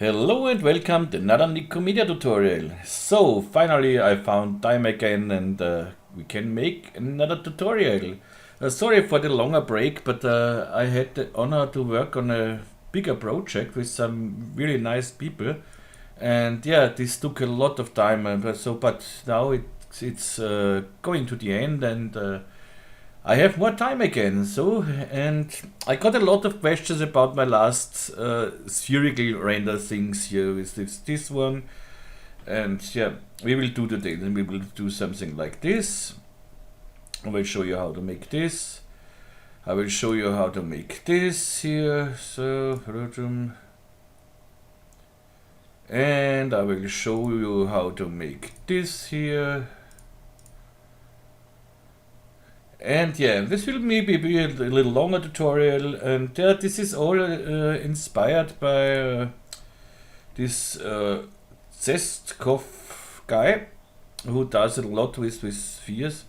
Hello and welcome to another Nikomedia tutorial. So finally I found time again and we can make another tutorial. Sorry for the longer break, but I had the honor to work on a bigger project with some really nice people, and yeah, this took a lot of time. But now it's going to the end, and I have more time again. And I got a lot of questions about my last spherical render things here with this one. And yeah, we will do today. Then we will do something like this. I will show you how to make this. I will show you how to make this here. So, and I will show you how to make this here. And yeah, this will maybe be a little longer tutorial, and this is all inspired by this Zestkov guy who does a lot with spheres.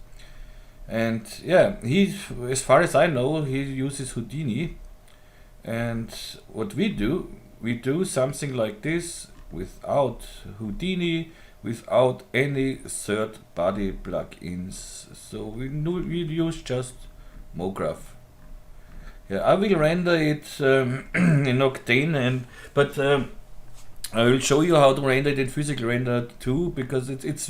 And yeah, he, as far as I know, he uses Houdini. And what we do something like this without Houdini, without any third-party plugins. So we use just MoGraph. Yeah, I will render it in Octane, but I will show you how to render it in physical render too, because it's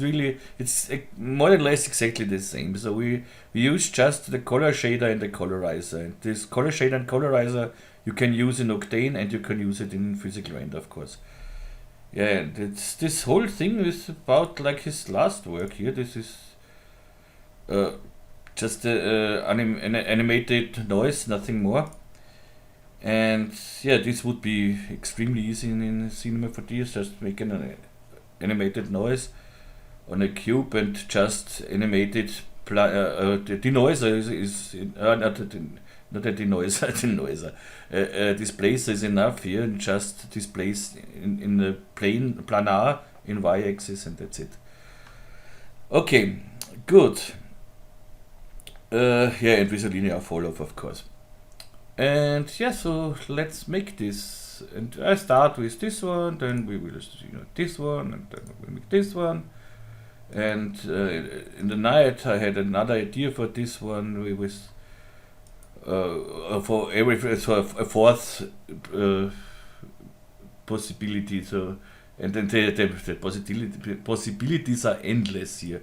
more or less exactly the same. So we use just the color shader and the colorizer. And this color shader and colorizer you can use in Octane, and you can use it in physical render, of course. Yeah, this whole thing is about like his last work here. This is just an animated noise, nothing more. And yeah, this would be extremely easy in Cinema 4D. Just make an animated noise on a cube and just animate it. The denoiser is not a denoiser, denoiser. Displacer is enough here, and just displace in the planar in y-axis, and that's it. Okay, good. Yeah, and with a linear fall-off, of course. And yeah, so let's make this. And I start with this one, then we will this one, and then we make this one. And in the night I had another idea for this one. We was for a fourth possibility. So, and then the possibilities are endless here.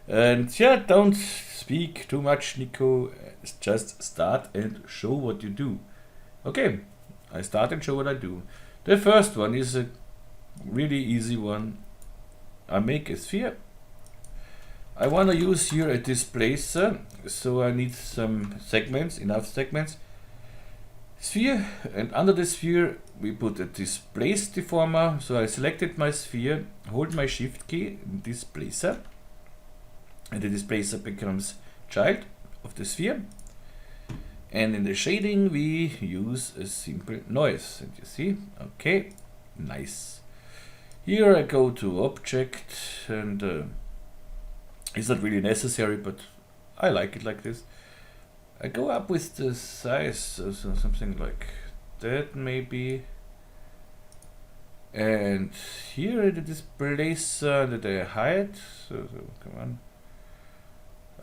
And yeah, don't speak too much, Nico. Just start and show what you do. Okay, I start and show what I do. The first one is a really easy one. I make a sphere. I want to use here a displacer, so I need some segments, enough segments. Sphere, and under the sphere we put a displace deformer. So I selected my sphere, hold my shift key, displacer, and the displacer becomes child of the sphere. And in the shading we use a simple noise, and you see, okay, nice. Here I go to object, and it's not really necessary, but I like it like this. I go up with the size, so something like that maybe. And here the displacer that I hide, so come on.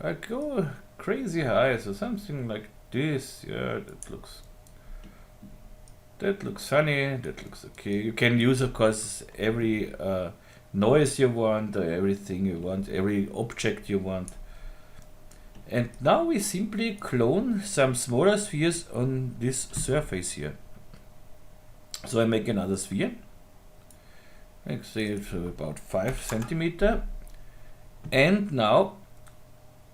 I go crazy high, so something like this. Yeah, that looks funny, that looks okay. You can use, of course, every noise you want, everything you want, every object you want. And now we simply clone some smaller spheres on this surface here. So I make another sphere. I say it's about 5 centimeter. And now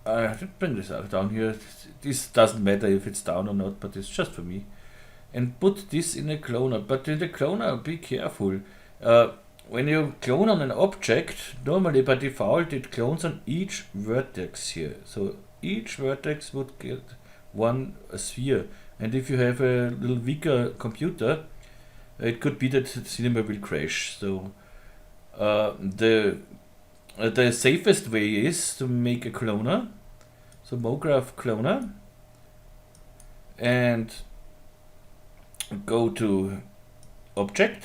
I bring this down here. This doesn't matter if it's down or not, but it's just for me. And put this in a cloner. But in the cloner, be careful. When you clone on an object, normally by default it clones on each vertex here. So each vertex would get a sphere. And if you have a little weaker computer, it could be that the cinema will crash. So the safest way is to make a cloner. So MoGraph cloner, and go to object,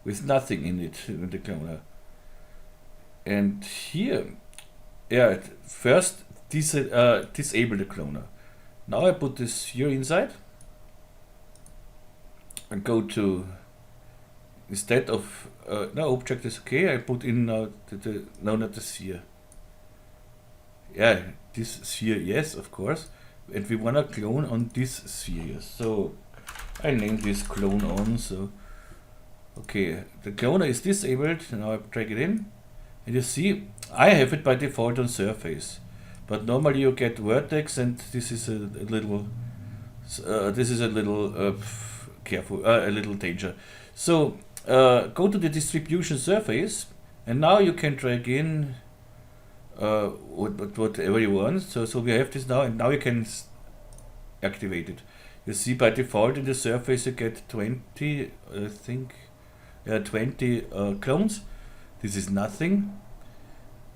with nothing in it in the cloner. And here, yeah, first disable the cloner. Now I put the sphere inside and go to, instead of no, object is okay, I put in now no, not the sphere. Yeah, this sphere, yes, of course. And we wanna clone on this sphere. So I name this clone on. So okay, the cloner is disabled. Now I drag it in, and you see I have it by default on surface, but normally you get vertex, and this is a little careful, a little danger. So go to the distribution surface, and now you can drag in whatever you want. So we have this now, and now you can activate it. You see by default in the surface you get 20, I think, 20 clones. This is nothing.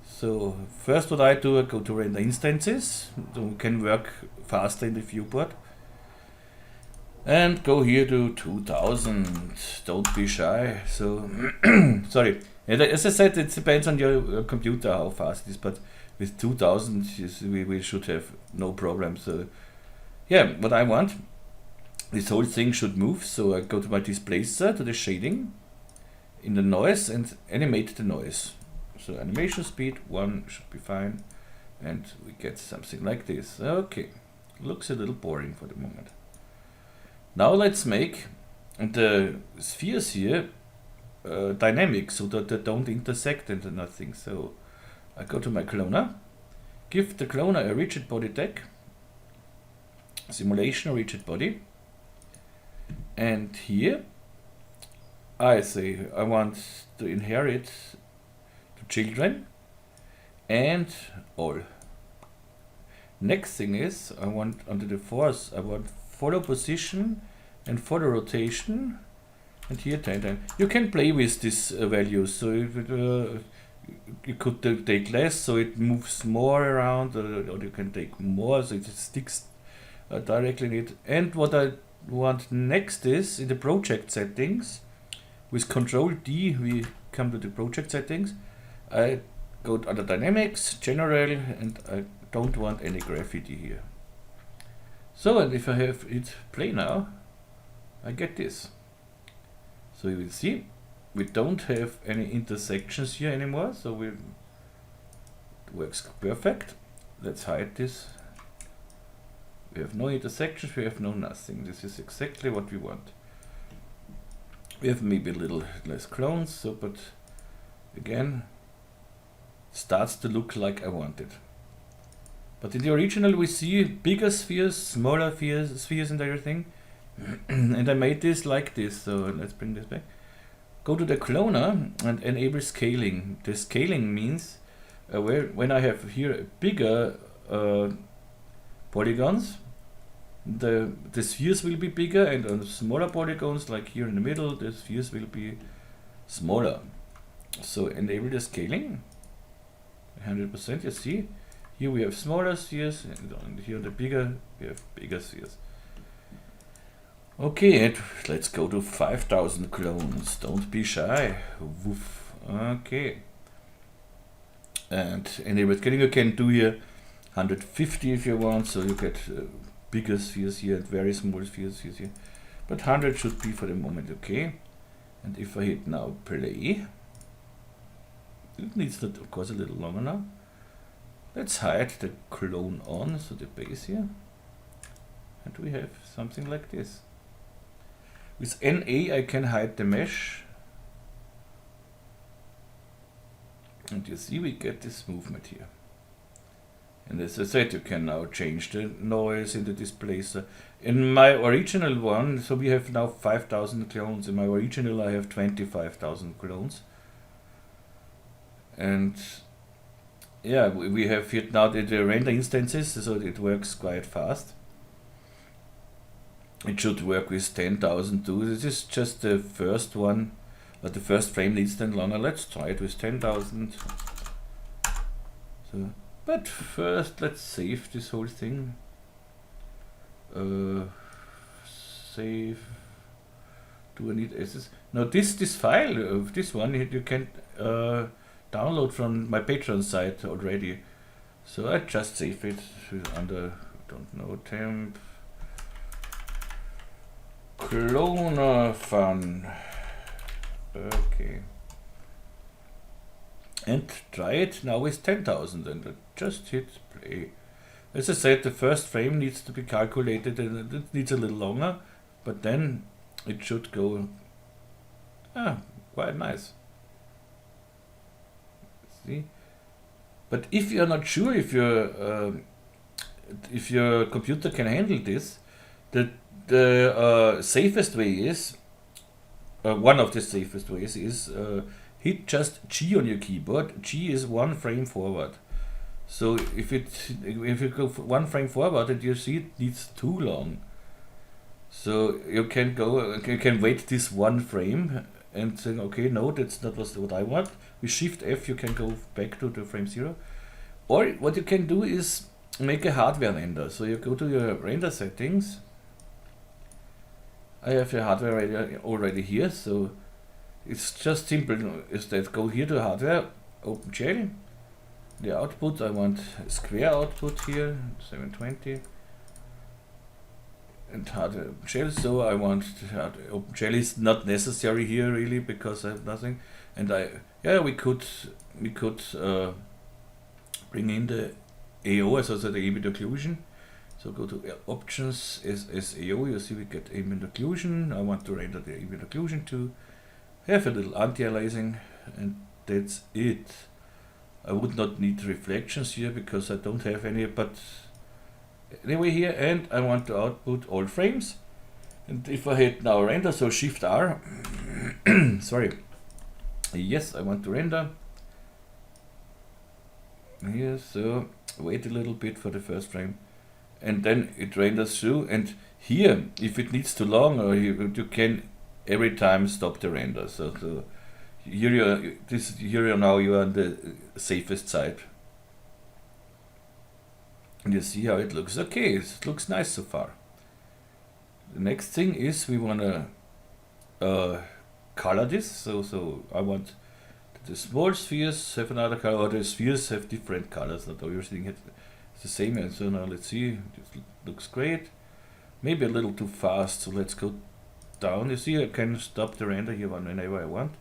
So first what I do, I go to render instances, so we can work faster in the viewport. And go here to 2000, don't be shy. So, sorry. And as I said, it depends on your computer how fast it is, but with 2000 we should have no problem. So, yeah, what I want, this whole thing should move. So I go to my displacer, to the shading, in the noise, and animate the noise. So animation speed 1 should be fine, and we get something like this. Okay, looks a little boring for the moment. Now let's make the spheres here dynamic, so that they don't intersect into nothing. So I go to my cloner, give the cloner a rigid body tag, simulation rigid body, and here I say I want to inherit the children and all. Next thing is I want under the force, I want follow position and follow rotation, and here 10. You can play with these values, so if it, you could take less, so it moves more around, or you can take more, so it sticks directly in it. And what I want next is in the project settings, with Control D we come to the project settings. I go under dynamics, general, and I don't want any graffiti here. So, and if I have it play now, I get this. So you will see, we don't have any intersections here anymore, so it works perfect. Let's hide this. We have no intersections, we have no nothing. This is exactly what we want. We have maybe a little less clones, so, but again, starts to look like I want it. But in the original we see bigger spheres, smaller spheres and everything. And I made this like this, so let's bring this back. Go to the cloner and enable scaling. The scaling means when I have here bigger polygons, the spheres will be bigger, and on smaller polygons like here in the middle, the spheres will be smaller. So enable the scaling 100%, you see. Here we have smaller spheres, and here the bigger, we have bigger spheres. Okay, and let's go to 5000 clones. Don't be shy. Woof. Okay. And enable scaling, you can do here 150 if you want, so you get bigger spheres here and very small spheres here. But 100 should be for the moment okay. And if I hit now play, it needs that, of course, a little longer now. Let's hide the clone on, so the base here, and we have something like this. With NA I can hide the mesh, and you see we get this movement here. And as I said, you can now change the noise in the displacer. In my original one, so we have now 5000 clones. In my original I have 25,000 clones. And yeah, we have here now the render instances, so it works quite fast. It should work with 10,000 too. This is just the first one, but the first frame needs 10 longer. Let's try it with 10,000. So, but first let's save this whole thing. Save. Do I need SS? Now this file, this one you can download from my Patreon site already. So I just save it under, don't know, temp, Kloner fun. Okay. And try it now with 10,000 and I just hit play. As I said, the first frame needs to be calculated and it needs a little longer, but then it should go quite nice. See? But if you're not sure if your computer can handle this, the safest way is, one of the safest ways is hit just G on your keyboard. G is one frame forward. So if you go one frame forward and you see it needs too long, so you can wait this one frame and say, okay, no, that's not what I want. With Shift F you can go back to the frame 0. Or what you can do is make a hardware render. So you go to your render settings. I have your hardware already here, so it's just simple. Instead, go here to hardware, open shell. The output, I want a square output here, 720. And hardware shell, so I want open shell is not necessary here really because I have nothing. And we could bring in the AO, so the ambient occlusion. So go to options as AO, you see we get ambient occlusion. I want to render the ambient occlusion too. Have a little anti-aliasing and that's it. I would not need reflections here because I don't have any, but anyway here, and I want to output all frames. And if I hit now render, so Shift R, sorry, yes, I want to render. Here, so wait a little bit for the first frame. And then it renders through, and here, if it needs too long, or you can every time stop the render. So here you are on the safest side. And you see how it looks. Okay, it looks nice so far. The next thing is we wanna color this. So I want the small spheres have another color, or the spheres have different colors. Not everything is the same. And so now let's see. This looks great. Maybe a little too fast. So let's go down. You see, I can stop the render here whenever I want.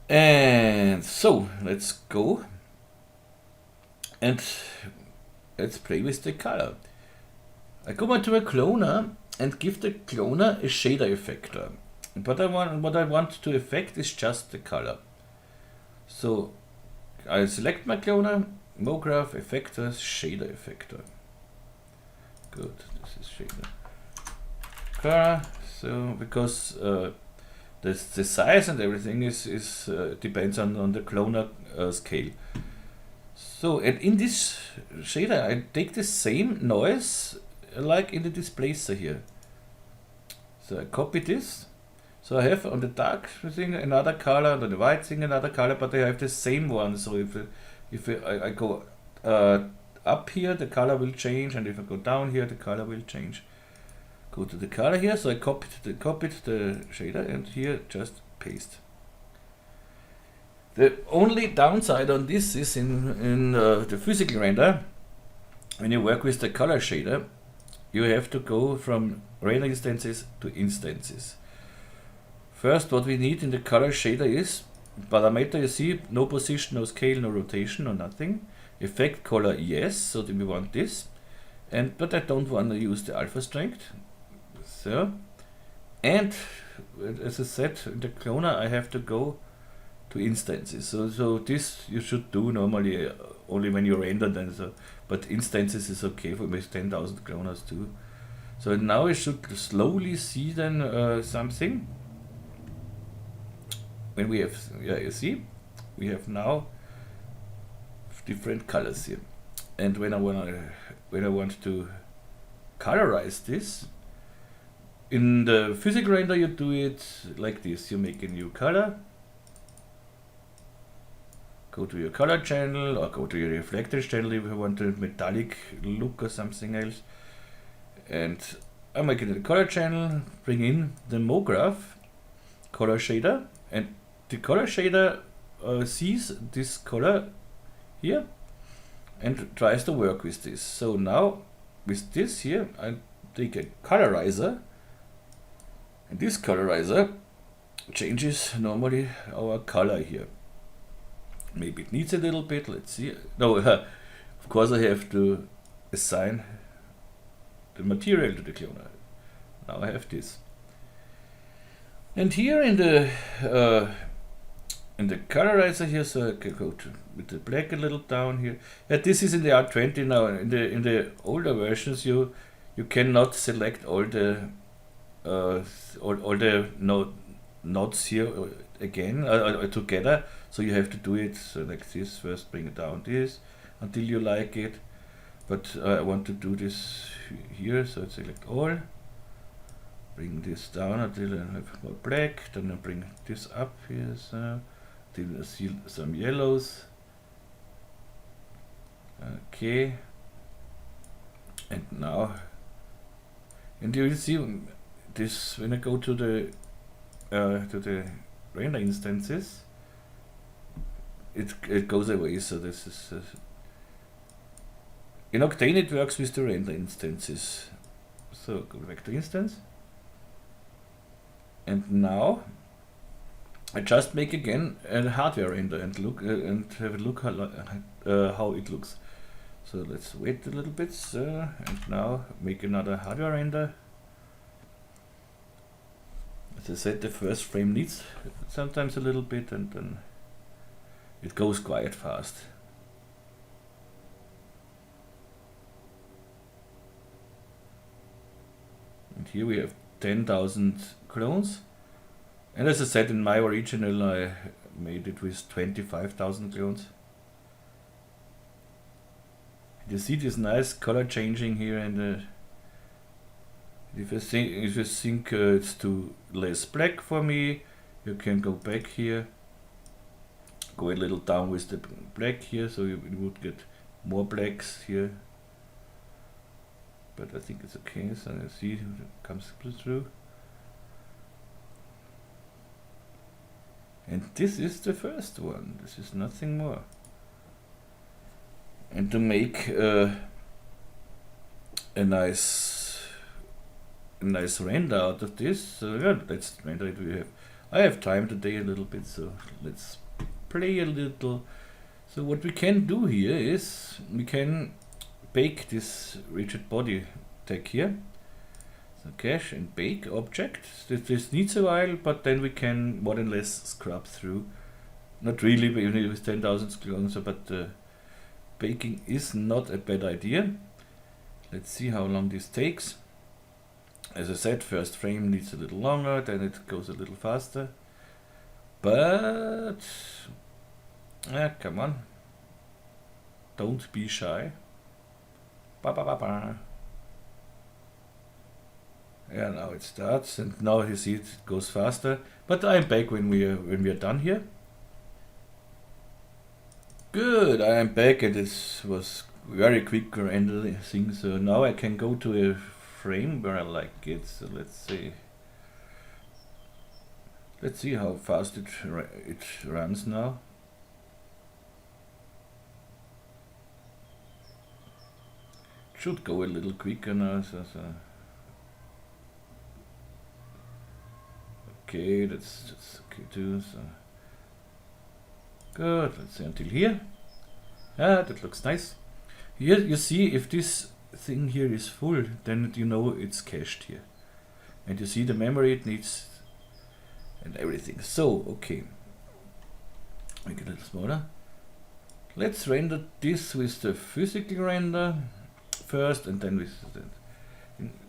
And so let's go and let's play with the color. I go into a Kloner and give the Kloner a shader effector. But what I want to affect is just the color. So I select my Kloner, MoGraph, effectors, shader effector. Good, this is shader. Color. So because the size and everything is depends on the Kloner scale. So, and in this shader I take the same noise like in the displacer here. So I copy this. So I have on the dark thing another color, on the white thing another color, but I have the same one. So if I go up here, the color will change, and if I go down here, the color will change. Go to the color here, so I copied the shader, and here just paste. The only downside on this is in the physical render, when you work with the color shader, you have to go from render instances to instances. First, what we need in the color shader is parameter. You see, no position, no scale, no rotation, no nothing. Effect color, yes, so we want this, but I don't want to use the alpha strength. So, and as I said, in the Kloner I have to go to instances. So this you should do normally only when you render them. So, but instances is okay for with 10,000 Kloners too. So now I should slowly see then something. When we have, you see, we have now different colors here. And when I want to colorize this, in the physical render you do it like this. You make a new color, go to your color channel, or go to your reflectors channel if you want a metallic look or something else. And I make it in the color channel, bring in the MoGraph, color shader, and the color shader sees this color here and tries to work with this. So now with this here, I take a colorizer, and this colorizer changes normally our color here. Maybe it needs a little bit, let's see. No, of course I have to assign the material to the cloner. Now I have this. And here in the colorizer here, so I can go with the black a little down here. Yeah, this is in the R20 now. In the older versions, you cannot select all the nodes here again together. So you have to do it like this first. Bring it down this until you like it. But I want to do this here, so I select all. Bring this down until I have more black. Then I bring this up here, so until I see some yellows. Okay. And now, and you will see this when I go to the render instances. It goes away. So this is in Octane it works with the render instances. So go back to instance. And now I just make again a hardware render and look and have a look how it looks. So let's wait a little bit, and now make another hardware render. As I said, the first frame needs sometimes a little bit, and then it goes quite fast. And here we have 10,000 clones, and as I said, in my original I made it with 25,000 clones. You see this nice color changing here, and if you think it's too less black for me, you can go back here, go a little down with the black here, so you would get more blacks here. But I think it's okay, so you see it comes through. And this is the first one, this is nothing more. And to make a nice render out of this, yeah, let's render it. I have time today a little bit, so let's play a little. So what we can do here is we can bake this rigid body tag here. So cache and bake object. This needs a while, but then we can more or less scrub through. Not really, but only with 10,000 clones, but baking is not a bad idea. Let's see how long this takes. As I said, first frame needs a little longer, then it goes a little faster. But come on, don't be shy. Ba ba ba ba. Yeah, now it starts, and now you see it goes faster. But I'm back when we are done here. Good, I am back, and this was very quick rendering thing. So now I can go to a frame where I like it. So let's see how fast it runs now. It should go a little quicker now. So. Okay, that's okay too. So good. Let's see until here. Ah, that looks nice. Here you see if this thing here is full, then you know it's cached here, and you see the memory it needs and everything. So okay, make it a little smaller. Let's render this with the physical render first, and then with the.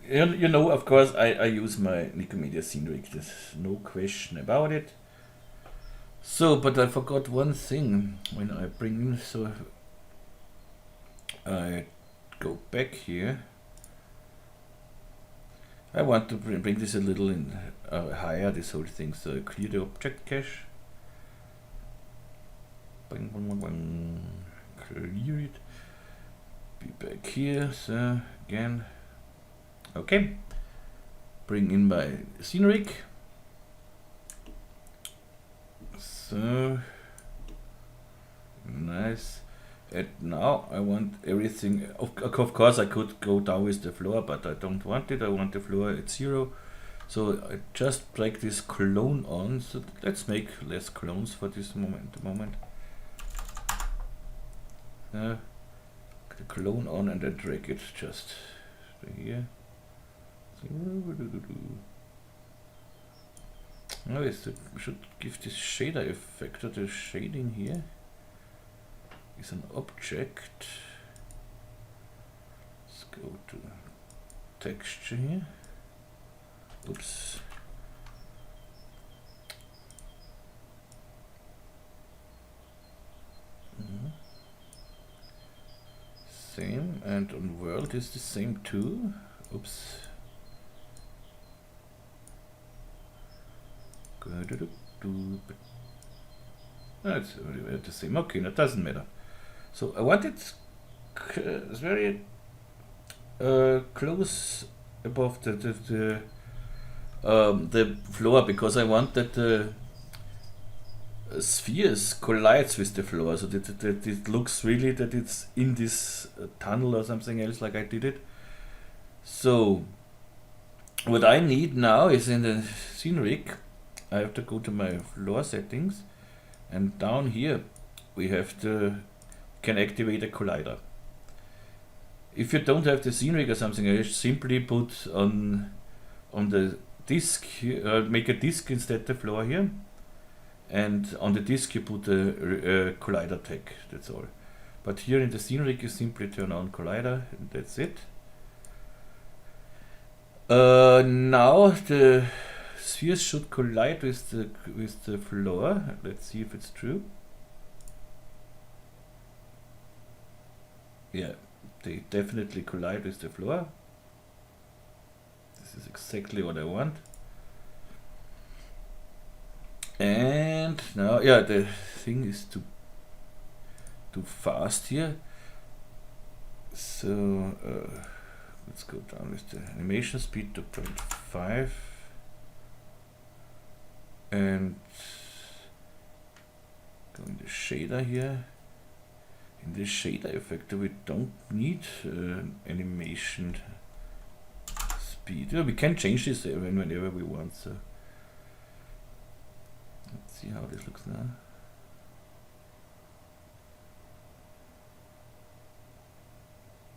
You know, of course, I use my Nikomedias Scene Rig. There's no question about it. So, but I forgot one thing when I bring in. So I go back here. I want to bring this a little in higher, this whole thing. So I clear the object cache. Bang, bang, bang, bang. Clear it. Be back here. So again. Okay, bring in my scene rig, So nice. And now I want everything. Of course, I could go down with the floor, but I don't want it. I want the floor at 0. So I just drag this clone on. So let's make less clones for this moment. The clone on and then drag it just here. Now we should give this shader effect, or the shading here is an object. Let's go to texture here. Oops. Same, and on world is the same too. Oops. No, it's the same. Okay, that doesn't matter. So I want it very close above the floor, because I want that the spheres collides with the floor, so that it looks really that it's in this tunnel or something else, like I did it. So what I need now is, in the scene rig, I have to go to my floor settings, and down here we have can activate a collider. If you don't have the scene rig or something, I simply put on the disk here, make a disk instead the floor here, and on the disk you put a collider tag. That's all. But here in the scene rig you simply turn on collider, and that's it. Now the spheres should collide with the floor. Let's see if it's true. Yeah, they definitely collide with the floor. This is exactly what I want. And now, yeah, the thing is too fast here. So let's go down with the animation speed to 0.5. And go in the shader here. In the shader effect, we don't need animation speed. We can change this whenever we want. So let's see how this looks now.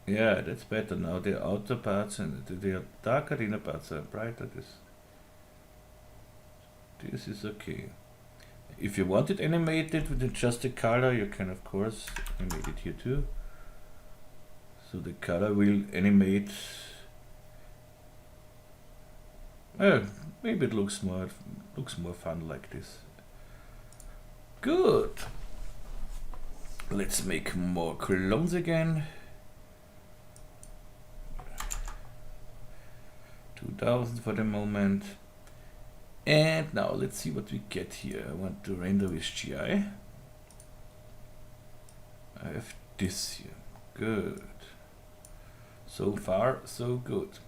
Yeah, that's better now. The outer parts and the darker, the inner parts are brighter. This is okay. If you want it animated with just the color, you can of course animate it here too. So the color will animate. Maybe it looks more fun like this. Good. Let's make more clones again. 2000 for the moment. And now let's see what we get here. I want to render with GI. I have this here. Good. So far, so good.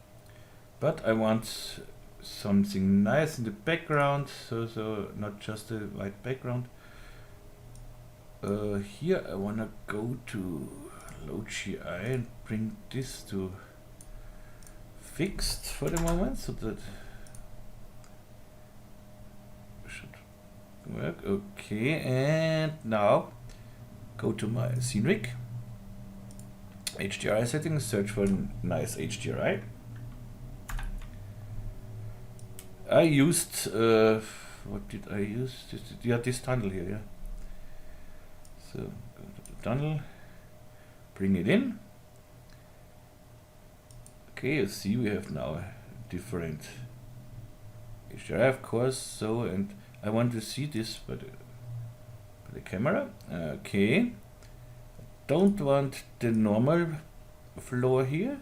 But I want something nice in the background, so not just a white background. Here I want to go to load GI and bring this to fixed for the moment, so that should work. Okay, and now go to my scene rig, HDRI settings, search for a nice HDRI. I used what did I use? This tunnel here, yeah. So go to the tunnel, bring it in. Okay, you see we have now a different HDRI, of course. So, and I want to see this by the camera. Okay, don't want the normal floor here.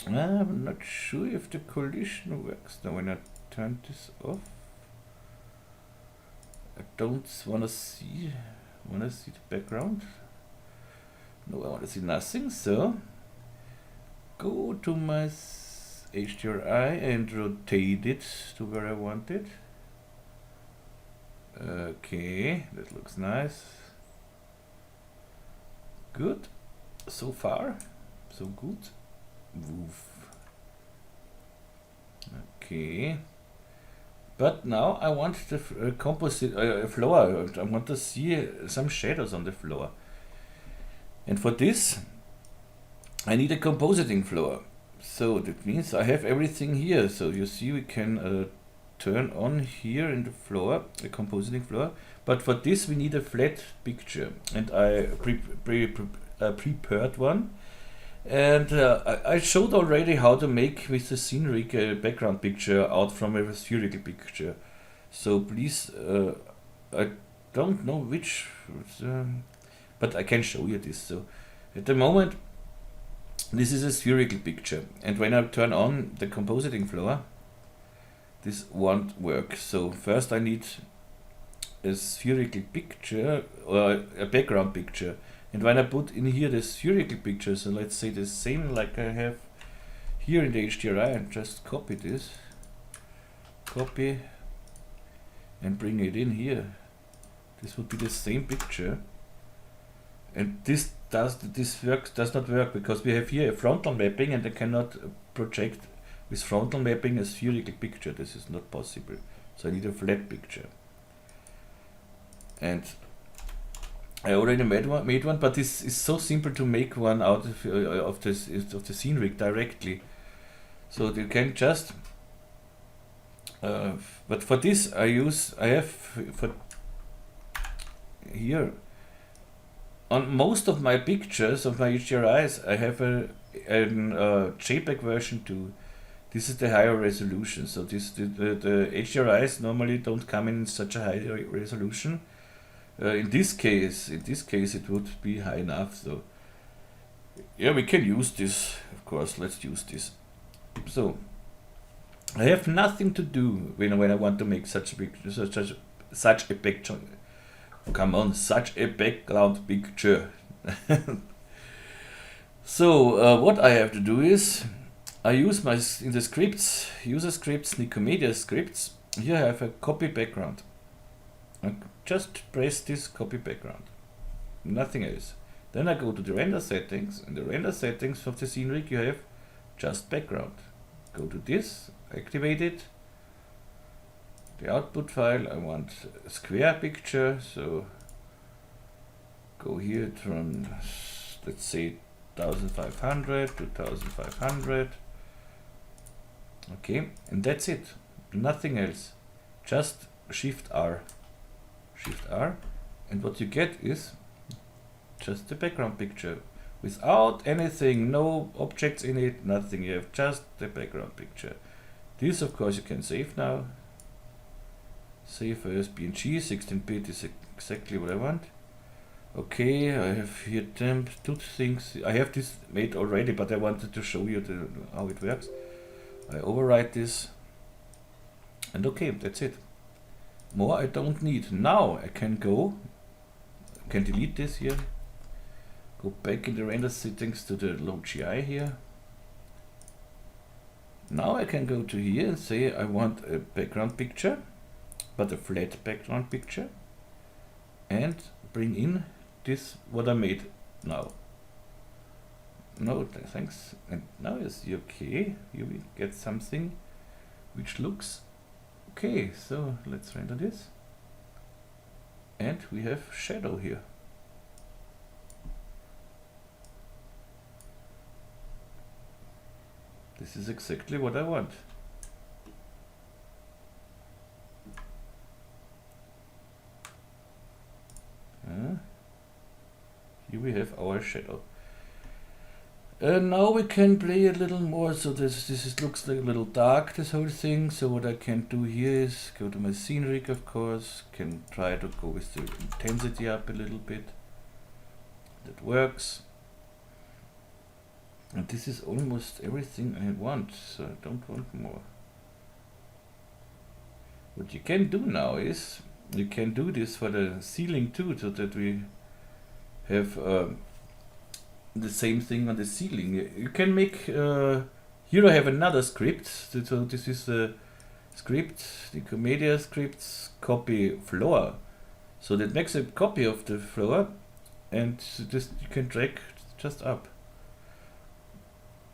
I'm not sure if the collision works now when I turn this off. I don't want to see the background. No, I want to see nothing. So go to my HDRI and rotate it to where I want it. Okay, that looks nice. Good. So far, so good. Woof. Okay. But now I want the composite floor. I want to see some shadows on the floor. And for this, I need a compositing floor. So that means I have everything here. So you see we can turn on here in the floor, the compositing floor. But for this we need a flat picture. And I prepared one. And I showed already how to make with the scene rig a background picture out from a spherical picture. So please, I don't know which, but I can show you this. So at the moment, this is a spherical picture, and when I turn on the compositing floor, this won't work. So first I need a spherical picture or a background picture. And when I put in here the spherical picture, so let's say the same like I have here in the HDRI, and just copy this, copy, and bring it in here. This would be the same picture, and this does not work because we have here a frontal mapping, and I cannot project with frontal mapping a spherical picture. This is not possible. So I need a flat picture, and I already made one, but this is so simple to make one out of the scene rig directly. So you can just, but for this I have for here on most of my pictures of my HDRIs I have a JPEG version 2. This is the higher resolution. So the HDRIs normally don't come in such a high resolution. In this case it would be high enough. So yeah, we can use this, of course. Let's use this. So I have nothing to do when I want to make such a picture, such a picture. Come on, such a background picture. So what I have to do is I use in the scripts, user scripts, Nikomedias scripts. Here I have a copy background. I just press this copy background, nothing else. Then I go to the render settings. In the render settings of the scene rig you have just background. Go to this, activate it. The output file, I want a square picture, so go here from, let's say, 1500 to 1500. Okay, and that's it. Nothing else. Just Shift R. Shift R, and what you get is just the background picture without anything, no objects in it, nothing. You have just the background picture. This, of course, you can save now. Save as PNG, 16-bit is exactly what I want. Okay, I have here two things. I have this made already, but I wanted to show you how it works. I overwrite this, and okay, that's it. More I don't need. Now I can delete this here, go back in the render settings to the low GI here. Now I can go to here and say I want a background picture, but a flat background picture, and bring in this what I made now. No, thanks. And now you see, okay, you will get something which looks okay. So let's render this, and we have shadow here. This is exactly what I want. Here we have our shadow. Now we can play a little more. So this looks like a little dark, this whole thing. So what I can do here is go to my scene rig, of course. Can try to go with the intensity up a little bit. That works. And this is almost everything I want, so I don't want more. What you can do now is, you can do this for the ceiling too, so that we have the same thing on the ceiling. You can make Here I have another script. So this is the script, Nikomedia scripts copy floor. So that makes a copy of the floor, and this you can drag just up.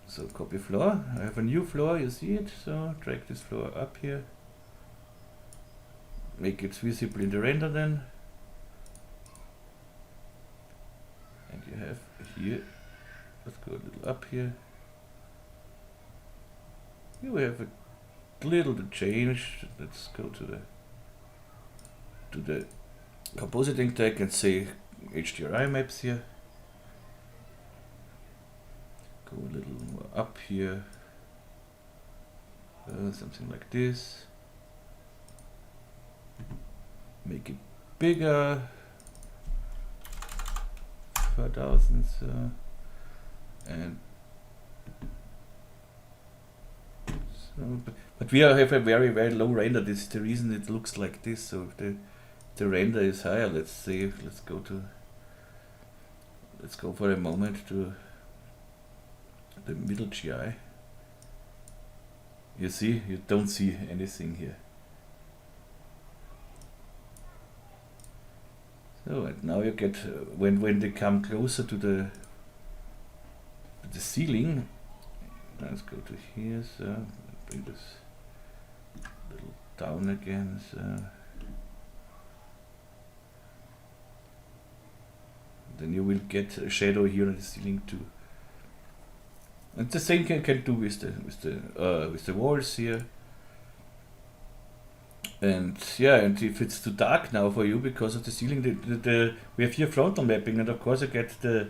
So copy floor. I have a new floor. You see it. So drag this floor up here. Make it visible in the render then. And you have here. Let's go a little up here. Here we have a little to change. Let's go to the compositing tag and say HDRI maps here. Go a little more up here. Something like this. Make it bigger. 4000. And but we have a very low render. This is the reason it looks like this. So if the render is higher, let's say let's go for a moment to the middle GI. You see, you don't see anything here. So and now you get when they come closer to the ceiling. Let's go to here. So bring this a little down again. So then you will get a shadow here on the ceiling too. And the same can do with the walls here. And yeah, and if it's too dark now for you because of the ceiling, we have here frontal mapping, and of course I get the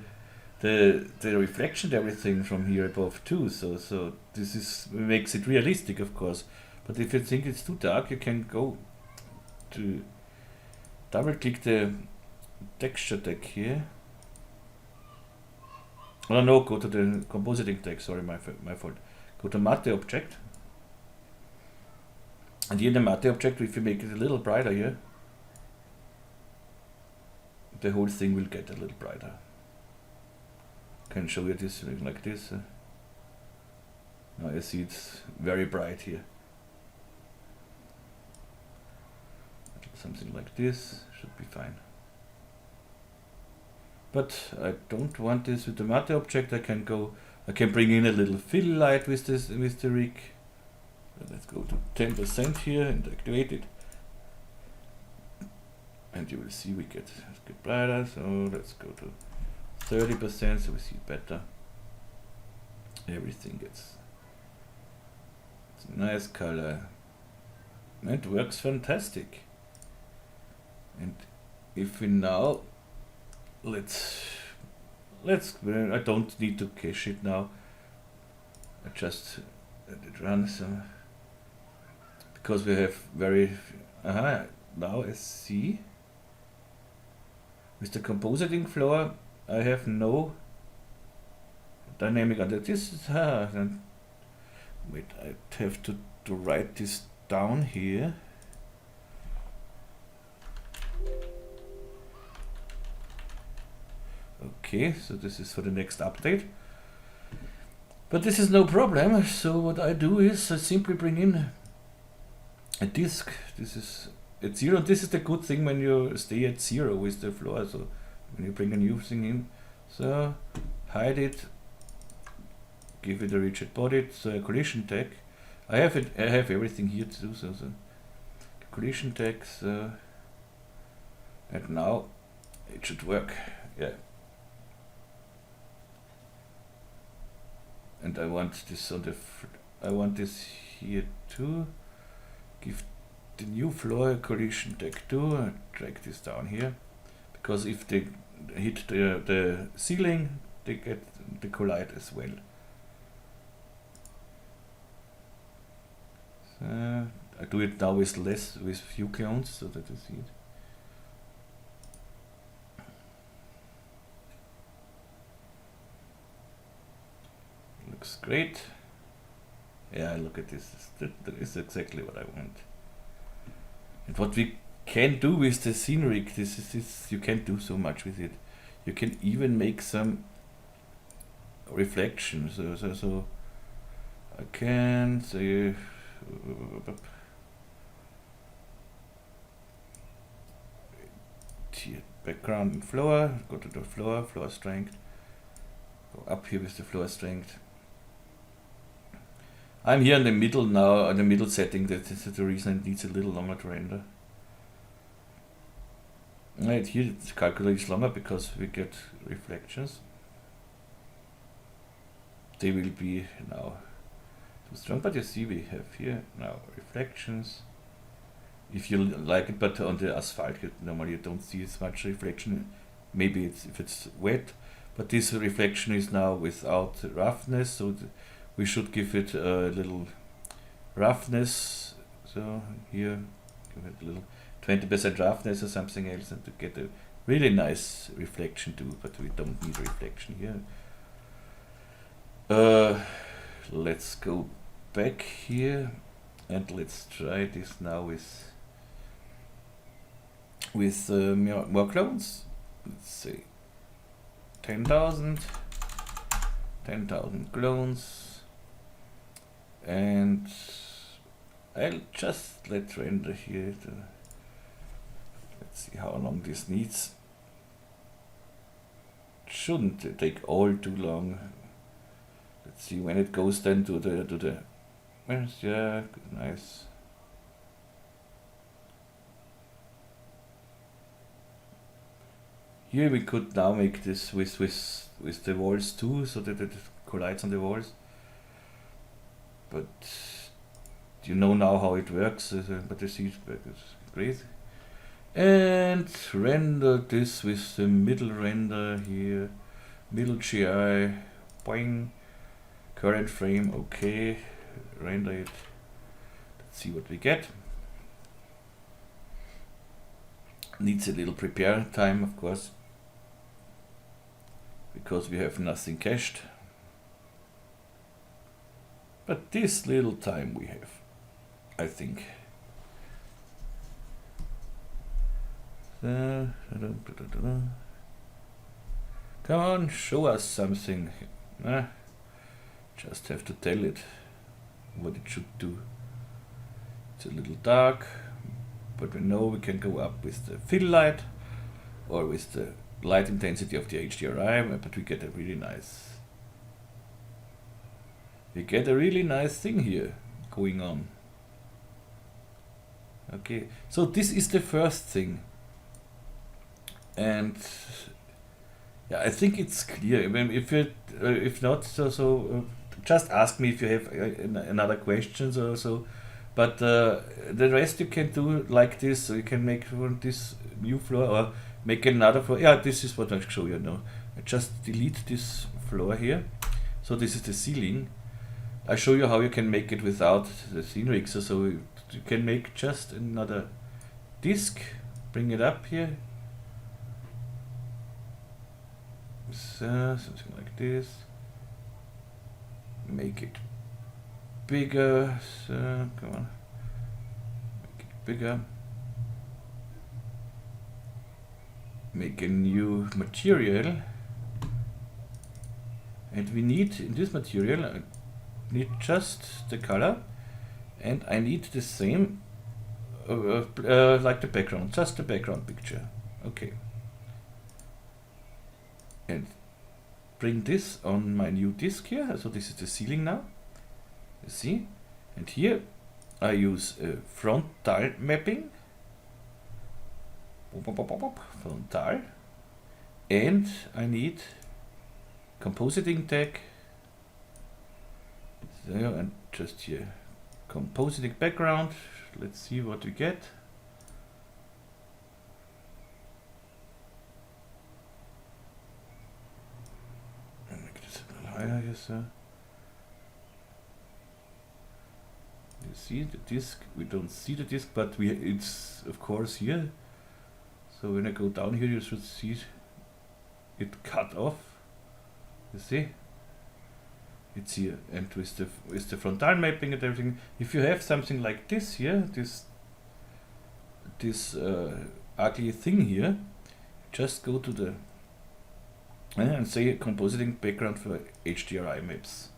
reflection, everything from here above too. So this makes it realistic, of course. But if you think it's too dark, you can go to double click the texture tag here. Oh no, go to the compositing tag. Sorry, my fault. Go to matte object. And here in the matte object, if you make it a little brighter here, the whole thing will get a little brighter. Can show you this like this. Now you see it's very bright here. Something like this should be fine. But I don't want this with the matte object. I can bring in a little fill light with the rig. Let's go to 10% here and activate it. And you will see we get brighter. So let's go to 30% so we see better. Everything it's a nice color. It works fantastic. And if we now I don't need to cache it now. I just let it run some because we have now I see with the compositing floor I have no dynamic under this. Then wait, I have to write this down here. Okay, so this is for the next update. But this is no problem. So what I do is I simply bring in a disk. This is at 0. This is the good thing when you stay at 0 with the floor. So when you bring a new thing in, so hide it, give it a rigid body, so a collision tag. I have everything here to do. So collision tags, and now it should work. Yeah. And I want this I want this here too. Give the new floor a collision tag too. I drag this down here because if they hit the ceiling, they collide as well. So I do it now with few clones so that you see it. Looks great. Yeah, look at this. That is exactly what I want. And what we can do with the scene rig, this you can't do so much with it. You can even make some reflections. So I can say here, background and floor, go to the floor strength, go up here with the floor strength. I'm here in the middle now, in the middle setting. That is the reason it needs a little longer to render. Right here it calculates longer because we get reflections. They will be now too strong, but you see we have here now reflections. If you like it, but on the asphalt normally you don't see as much reflection. Maybe if it's wet, but this reflection is now without roughness, so we should give it a little roughness. So here give it a little 20% roughness or something else, and to get a really nice reflection too, but we don't need reflection here. Let's go back here and let's try this now with more clones. Let's say 10,000 clones, and I'll just let render here. Let's see how long this needs. Shouldn't take all too long. Let's see when it goes then to the where's, yeah, nice. Here we could now make this with the walls too, so that it collides on the walls. But you know now how it works, but the feedback is great. And render this with the middle render here, middle GI, boing, current frame, okay, render it. Let's see what we get. Needs a little prepare time, of course, because we have nothing cached. But this little time we have, I think. Come on, show us something. Just have to tell it what it should do. It's a little dark, but we know we can go up with the fill light or with the light intensity of the HDRI, but we get a really nice thing here going on. Okay, so this is the first thing, and yeah, I think it's clear. I mean, if not, just ask me if you have another questions or so. But the rest you can do like this. So you can make this new floor or make another floor. Yeah, this is what I'll show you now. I just delete this floor here. So this is the ceiling. I show you how you can make it without the scene rig. So you can make just another disc, bring it up here. So, something like this. Make it bigger. So, come on. Make it bigger. Make a new material. And we need, in this material, I need just the color. And I need the same, like the background, just the background picture. Okay. And bring this on my new disk here. So this is the ceiling now. You see? And here I use a frontal mapping. Frontal. And I need compositing tag. There, and just here. Compositing background. Let's see what we get. Yes, sir. You see the disk? We don't see the disk, but it's of course here. So when I go down here, you should see it cut off. You see? It's here, and with the frontal mapping and everything. If you have something like this here, this ugly thing here, just go to the and say compositing background for HDRI maps.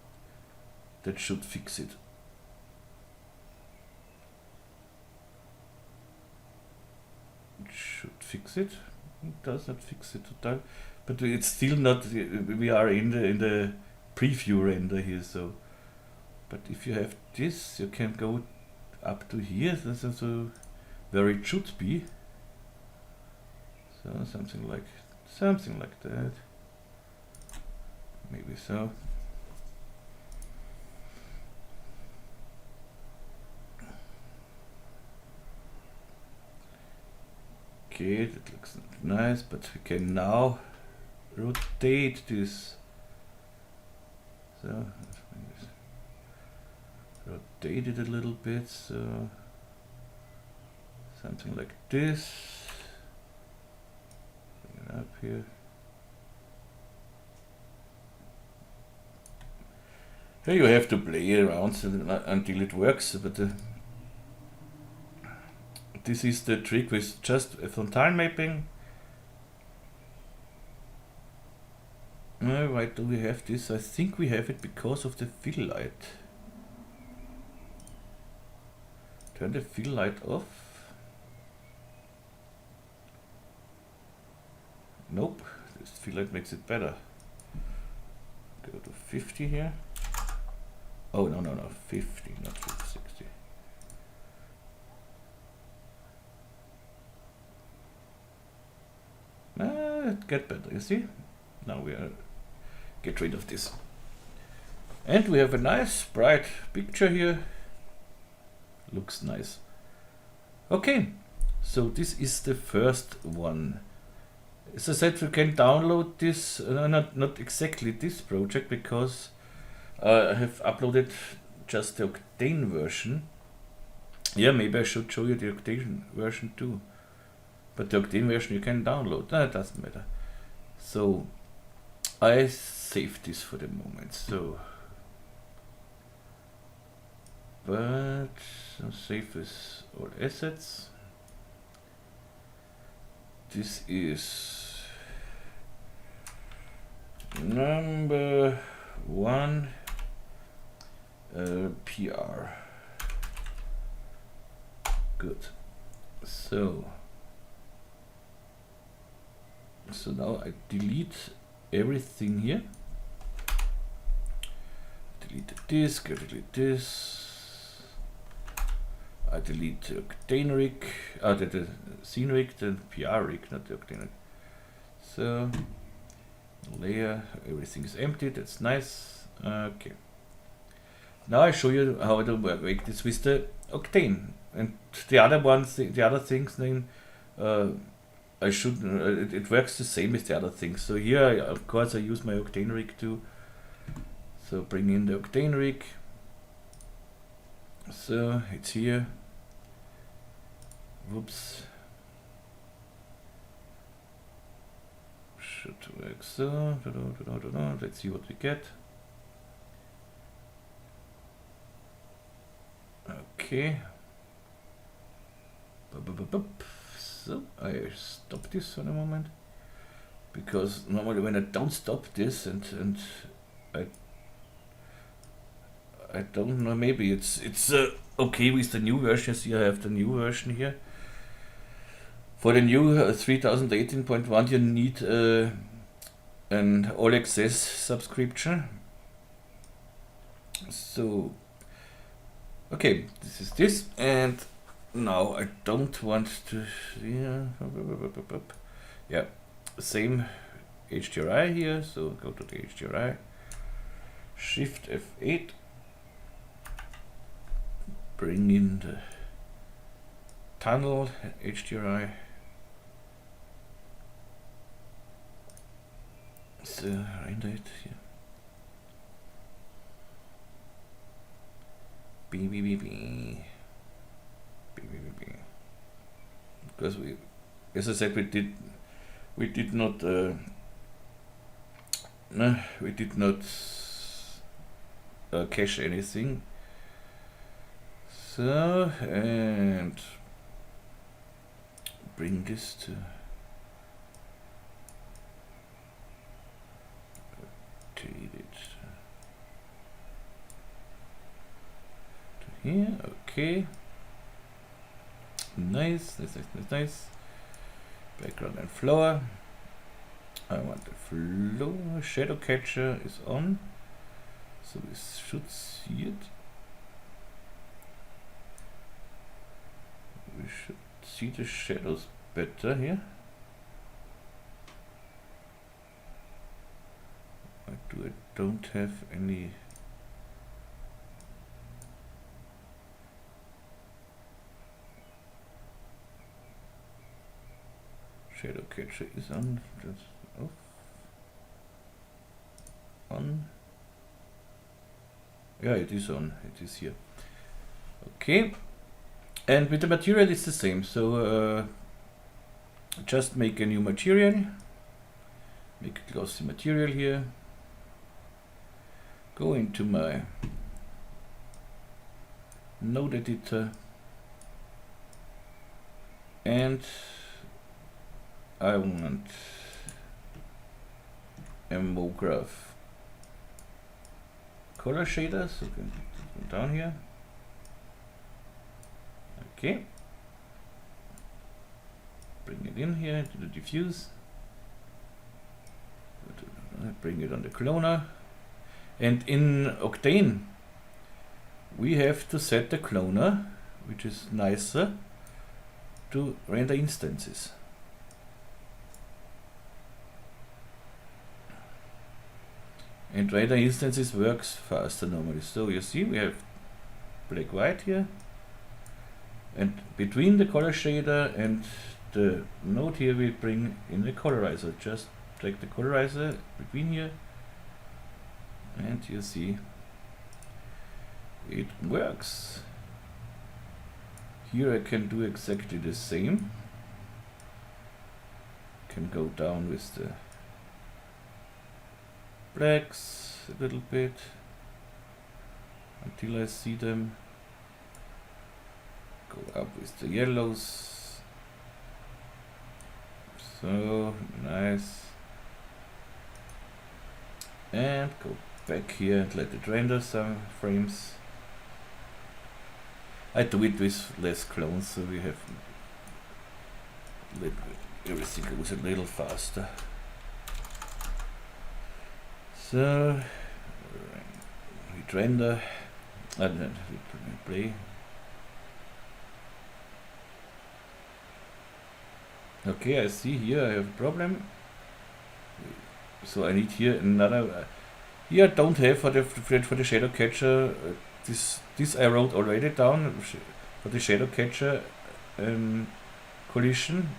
That should fix it. It should fix it. It does not fix it total, but it's still not. We are in the preview render here, so. But if you have this, you can go up to here. That's also where it should be. So something like that. Maybe so. Okay, that looks nice, but we can now rotate this. So rotate it a little bit, so something like this. Bring it up here. Here you have to play around until it works, but this is the trick with just a frontal mapping. Why do we have this? I think we have it because of the fill light. Turn the fill light off. Nope, this fill light makes it better. Go to 50 here. Oh, no, 50, not 60. It get better, you see? Now we are get rid of this. And we have a nice bright picture here. Looks nice. Okay, so this is the first one. As I said, we can download this, not exactly this project, because I have uploaded just the Octane version. Yeah, maybe I should show you the Octane version too. But the Octane version you can download. No, it doesn't matter. So I save this for the moment. So, but save as all assets. This is number 1 PR. Good. So now I delete everything here. Delete this, delete this. I delete the Octane rig, the Scene rig, the PR rig, not the Octane rig. So layer, everything is empty. That's nice. Okay. Now I show you how to make this with the Octane, and the other ones, the other things. Then I should. It works the same as the other things. So here, of course, I use my Octane rig too. So bring in the Octane rig. So it's here. Whoops. Should work so. Let's see what we get. Okay. So I stop this for a moment, because normally when I don't stop this and I don't know, maybe it's okay with the new versions. Here I have the new version here. For the new 3018.1 you need an all access subscription. So okay, this is this, and now I don't want to, yeah, same HDRI here, so go to the HDRI, Shift F8, bring in the tunnel HDRI, so render it here. Because we, as I said, we did not cache anything. So, and bring this to rotate it. here. Okay. Nice. Background and floor. I want the floor. Shadow catcher is on. So we should see it. We should see the shadows better here. I don't have any. Shadow catcher is on. That's off. On. Yeah, it is on. It is here. Okay. And with the material it's the same. So just make a new material. Make a glossy material here. Go into my node editor and I want a MoGraph color shader, so we can put them down here. Okay. Bring it in here to the diffuse. Bring it on the Kloner. And in Octane, we have to set the Kloner, which is nicer, to render instances. And render instances works faster normally. So you see we have black white here, and between the color shader and the node here we bring in the colorizer. Just drag the colorizer between here and you see it works. Here I can do exactly the same. Can go down with the blacks a little bit until I see them. Go up with the yellows. So nice. And go back here and let it render some frames. I do it with less clones, so we have everything goes a little faster. So we render and then we play. Okay, I see here I have a problem. So I need here another. Here I don't have for the shadow catcher. This I wrote already down for the shadow catcher collision.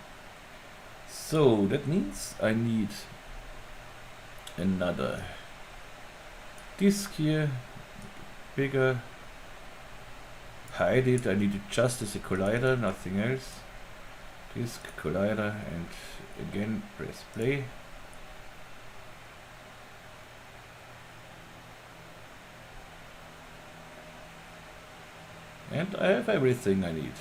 So that means I need another disk here, bigger. Hide it. I need it just as a collider, nothing else. Disk, collider, and again press play. And I have everything I need.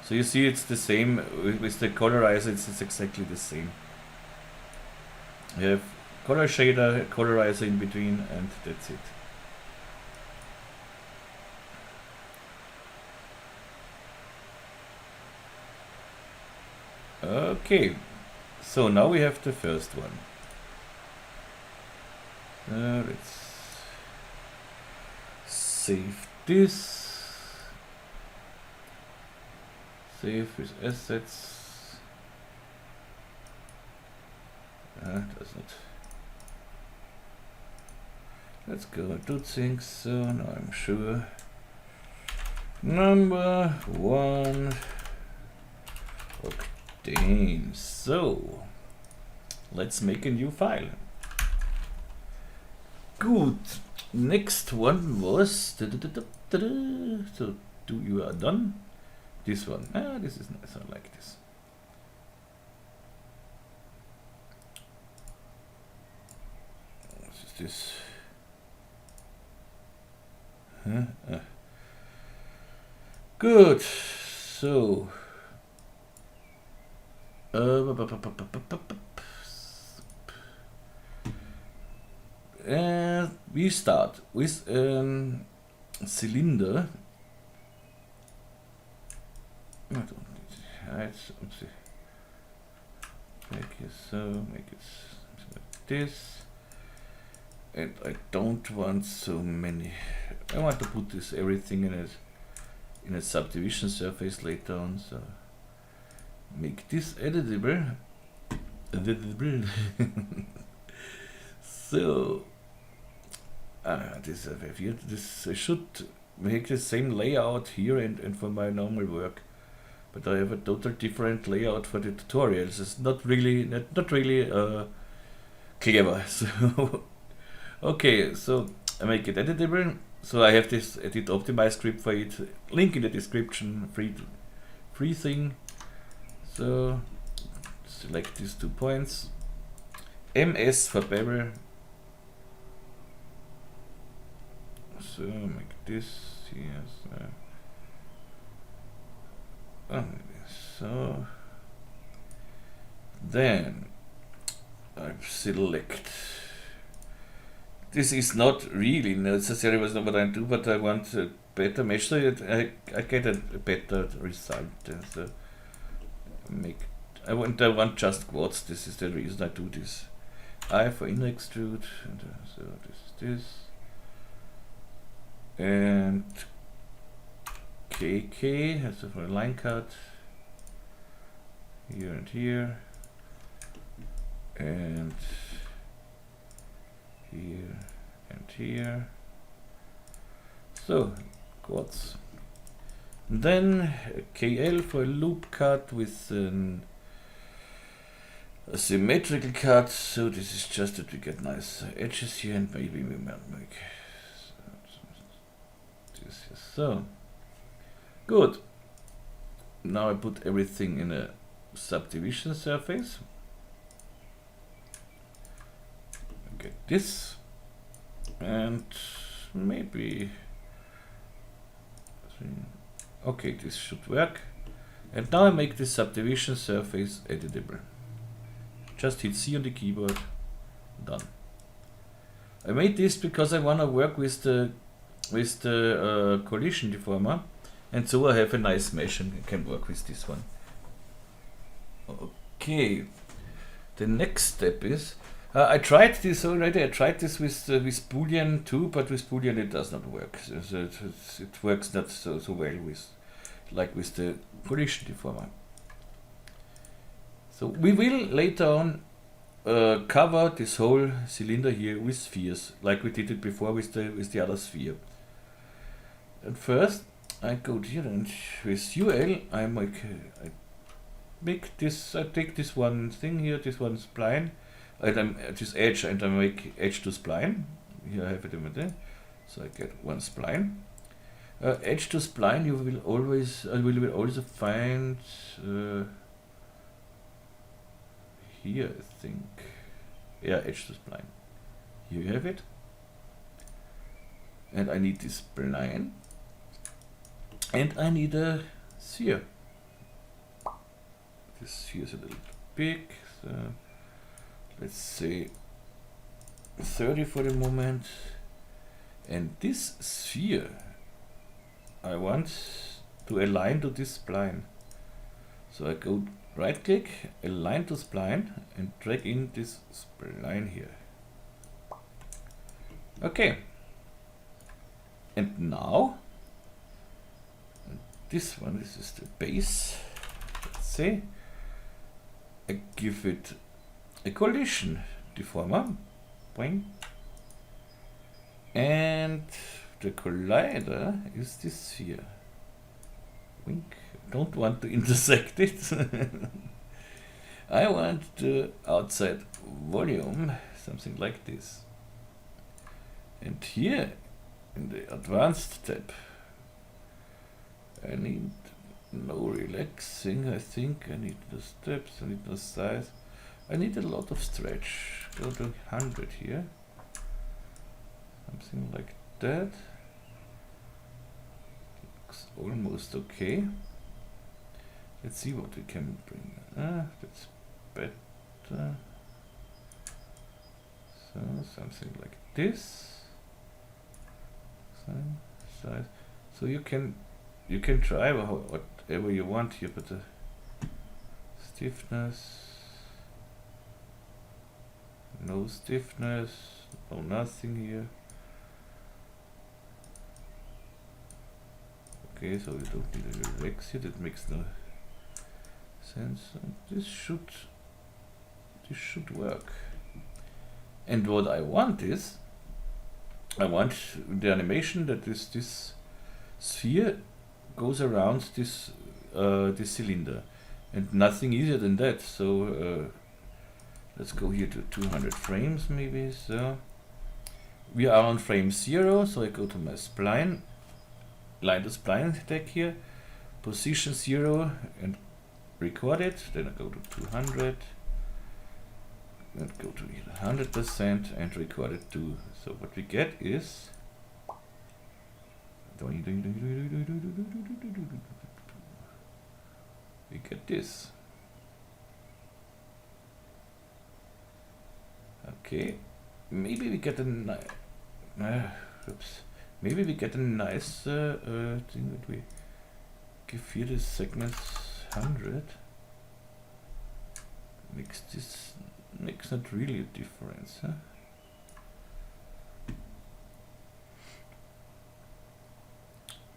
So you see it's the same with the colorizer, it's exactly the same. You have color shader, colorizer in between, and that's it. Okay, so now we have the first one. Let's save this. Save with assets. Does not. Let's go do things. So now I'm sure. Number 1. Octane. So let's make a new file. Good. Next one was. So you are done. This one. This is nice. I like this. What is this? Good. So. We start with cylinder I don't need height, something like so, make it something like this. And I don't want so many. I want to put this everything in a subdivision surface later on, so make this editable. So this I should make the same layout here and for my normal work, but I have a total different layout for the tutorials. It's not really clever. So okay, so I make it editable. So I have this edit optimize script for it. Link in the description. Free thing. So select these 2 points. MS for bevel. So make this here. So then I select. This is not really necessary, was not what I do, but I want a better mesh, so I get a better result. So I want just quads. This is the reason I do this. I for in extrude, and so this is this, and KK as for a line cut here and here, and here and here. So quads. Then KL for a loop cut with a symmetrical cut. So this is just that we get nice edges here, and maybe we might make this here. So good. Now I put everything in a subdivision surface. Get this, and maybe okay, this should work. And now I make this subdivision surface editable. Just hit C on the keyboard. Done. I made this because I want to work with the collision deformer, and so I have a nice mesh and I can work with this one. Okay. The next step is. I tried this already. I tried this with Boolean too, but with Boolean it does not work. So it works not so well with the collision deformer. So we will later on cover this whole cylinder here with spheres, like we did it before with the other sphere. At first, I go here and with UL I take this one thing here, this one spline. This edge, and I make edge to spline. Here I have it in there. So I get one spline. Edge to spline, you will also find here, I think. Yeah, edge to spline. Here you have it. And I need this spline. And I need a sphere. This sphere is a little big. So let's say 30 for the moment. And this sphere I want to align to this spline. So I go right click, align to spline, and drag in this spline here. Okay. And now, this is the base. Let's say I give it a collision deformer. Boing. And the collider is this sphere. Wink. Don't want to intersect it. I want the outside volume, something like this. And here in the advanced tab, I need no relaxing. I think I need the steps, I need the size. I need a lot of stretch. Go to 100 here. Something like that. Looks almost okay. Let's see what we can bring. That's better. So something like this. Size. So you can try whatever you want here, but the stiffness, no stiffness, no nothing here. Okay, so we don't need a relax here, that makes no sense. And this should work. And what I want is, I want the animation that this sphere goes around this this cylinder, and nothing easier than that. So let's go here to 200 frames maybe. So we are on frame 0, so I go to my spline, line the spline tag here, position 0 and record it. Then I go to 200 and go to 100% and record it too. So what we get is we get this. Okay, maybe we get a maybe we get a nice thing that we give here the segments 100. Makes not really a difference, huh?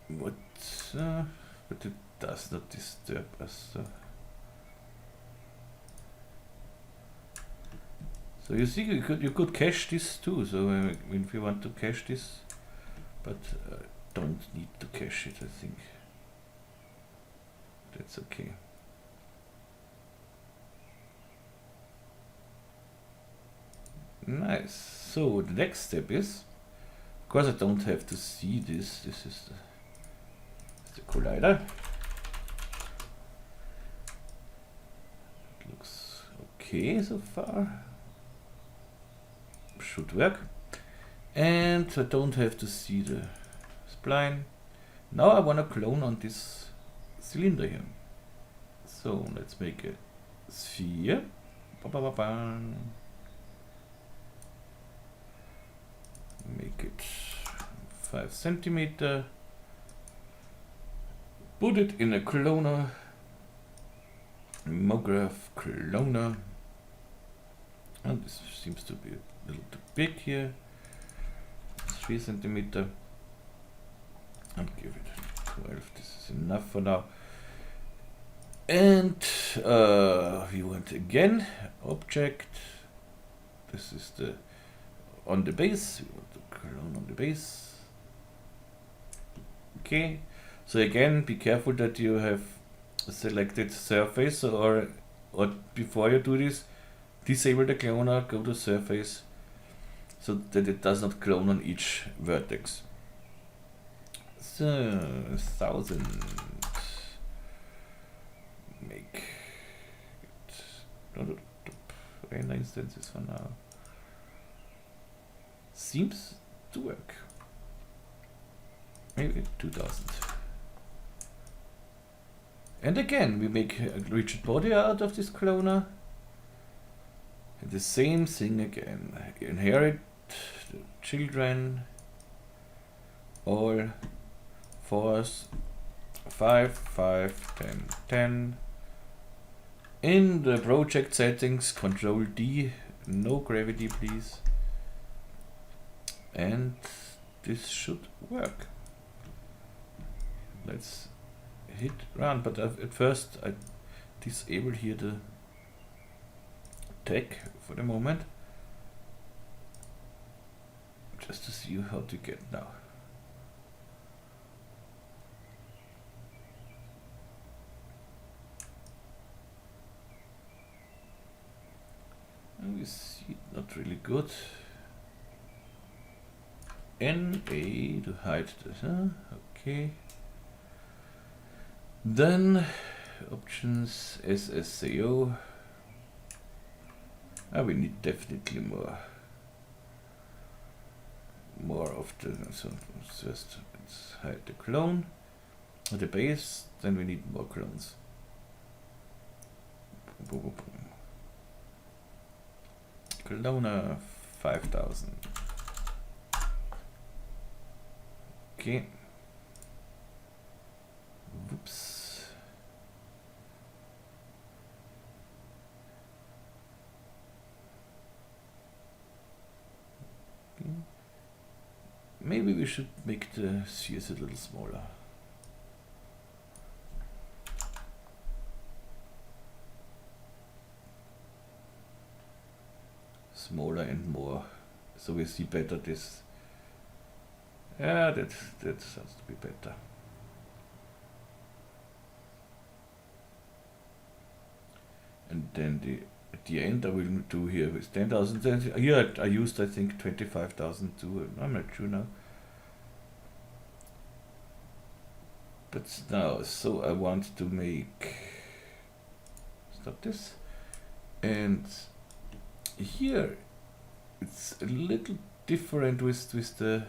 What? But it does not disturb us. So you see, you could cache this too. So if you want to cache this, but don't need to cache it. I think that's okay. Nice. So the next step is, of course, I don't have to see this. This is the collider. It looks okay so far. Should work. And I don't have to see the spline. Now I want to clone on this cylinder here. So let's make a sphere. Make it 5 centimeter. Put it in a cloner. Mograph cloner. And this seems to be a little too big here. 3 centimeter. And give it 12. This is enough for now. And we want again object. This is the on the base. We want to clone on the base. Okay. So again, be careful that you have selected surface, or before you do this, disable the cloner, go to surface, so that it does not clone on each vertex. So 1000. Make it render instances for now. Seems to work. Maybe 2000. And again, we make a rigid body out of this cloner. And the same thing again. Inherit the children, all, force, 5, 5, 10, 10. In the project settings, Control D, no gravity please. And this should work. Let's hit run, but at first I disable here the tag for the moment, just to see how to get now. And we see it not really good. NA to hide this, huh? Okay. Then options SSCO. We need definitely more of the. So first let's hide the clone at the base. Then we need more clones. Kloner 5000. Okay. Whoops. maybe we should make the spheres a little smaller. Smaller and more, so we see better this. Yeah, that sounds to be better. And then at the end I will do here with 10,000. Here I used, I think, 25,000 too. I'm not sure now. But now, so I want to make, stop this, and here it's a little different with the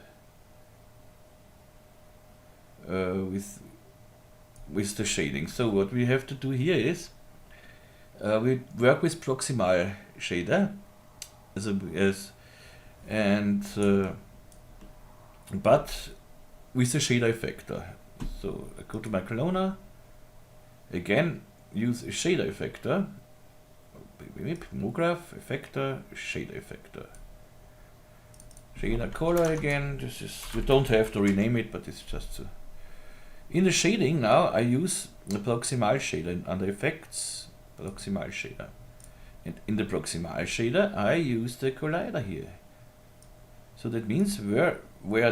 with the shading. So what we have to do here is we work with proximal shader but with a shader effector. So I go to my Kloner, again use a shader effector, MoGraph, effector, shader effector. Shader color again, this is, you don't have to rename it, but it's just in the shading now I use the proximal shader under effects, proximal shader. And in the proximal shader I use the collider here. So that means where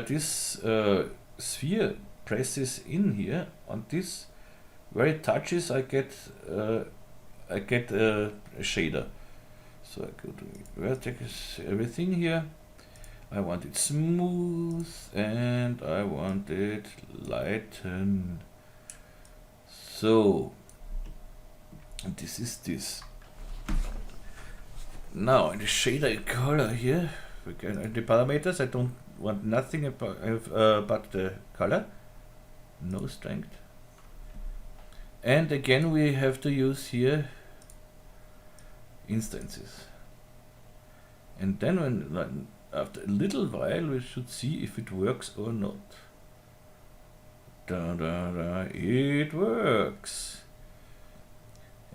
this sphere presses in here on this, where it touches, I get a shader. So I go to vertex, everything here. I want it smooth and I want it lighten. So this is this. Now in the shader color here, in the parameters, I don't want nothing but the color. No strength. And again we have to use here instances. And then when after a little while we should see if it works or not. It works.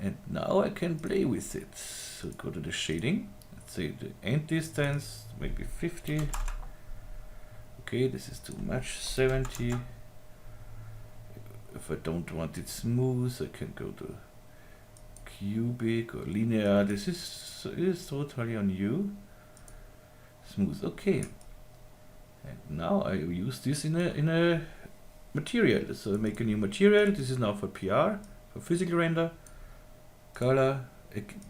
And now I can play with it. So go to the shading. Let's say the end distance, maybe 50. Okay, this is too much, 70. If I don't want it smooth, I can go to cubic or linear. This is totally on you. Smooth, okay. And now I use this in a material. So I make a new material. This is now for PR, for physical render. Color,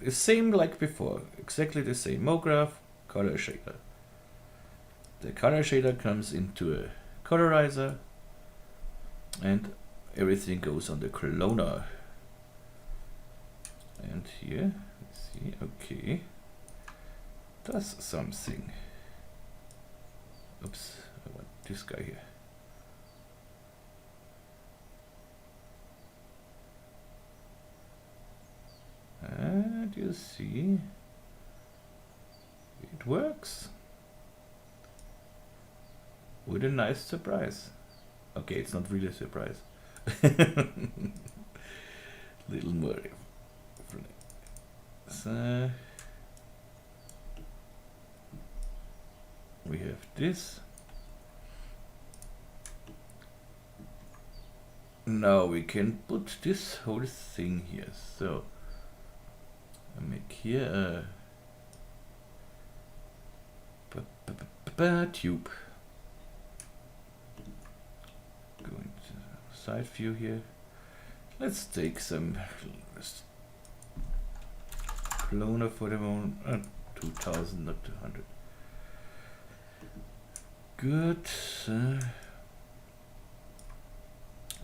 the same like before, exactly the same. MoGraph, color shader. The color shader comes into a colorizer, and everything goes on the Kloner. And here, let's see, okay, does something. Oops, I want this guy here. And you see, it works. With a nice surprise. Okay, it's not really a surprise. Little more. So we have this. Now we can put this whole thing here. So I make here a tube. Go into side view here. Let's take some Kloner for the moment. 2000, not 200. Good.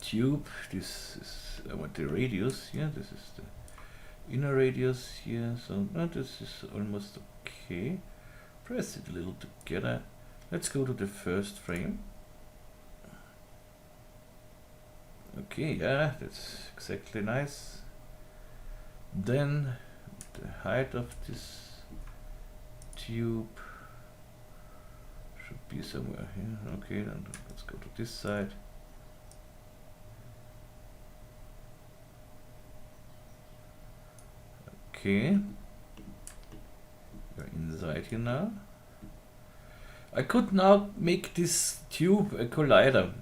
Tube. This is, I want the radius here. This is the inner radius here. So this is almost okay. Press it a little together. Let's go to the first frame. Okay, yeah, that's exactly nice. Then the height of this tube should be somewhere here. Okay, then let's go to this side. Okay, we're inside here now. I could now make this tube a collider,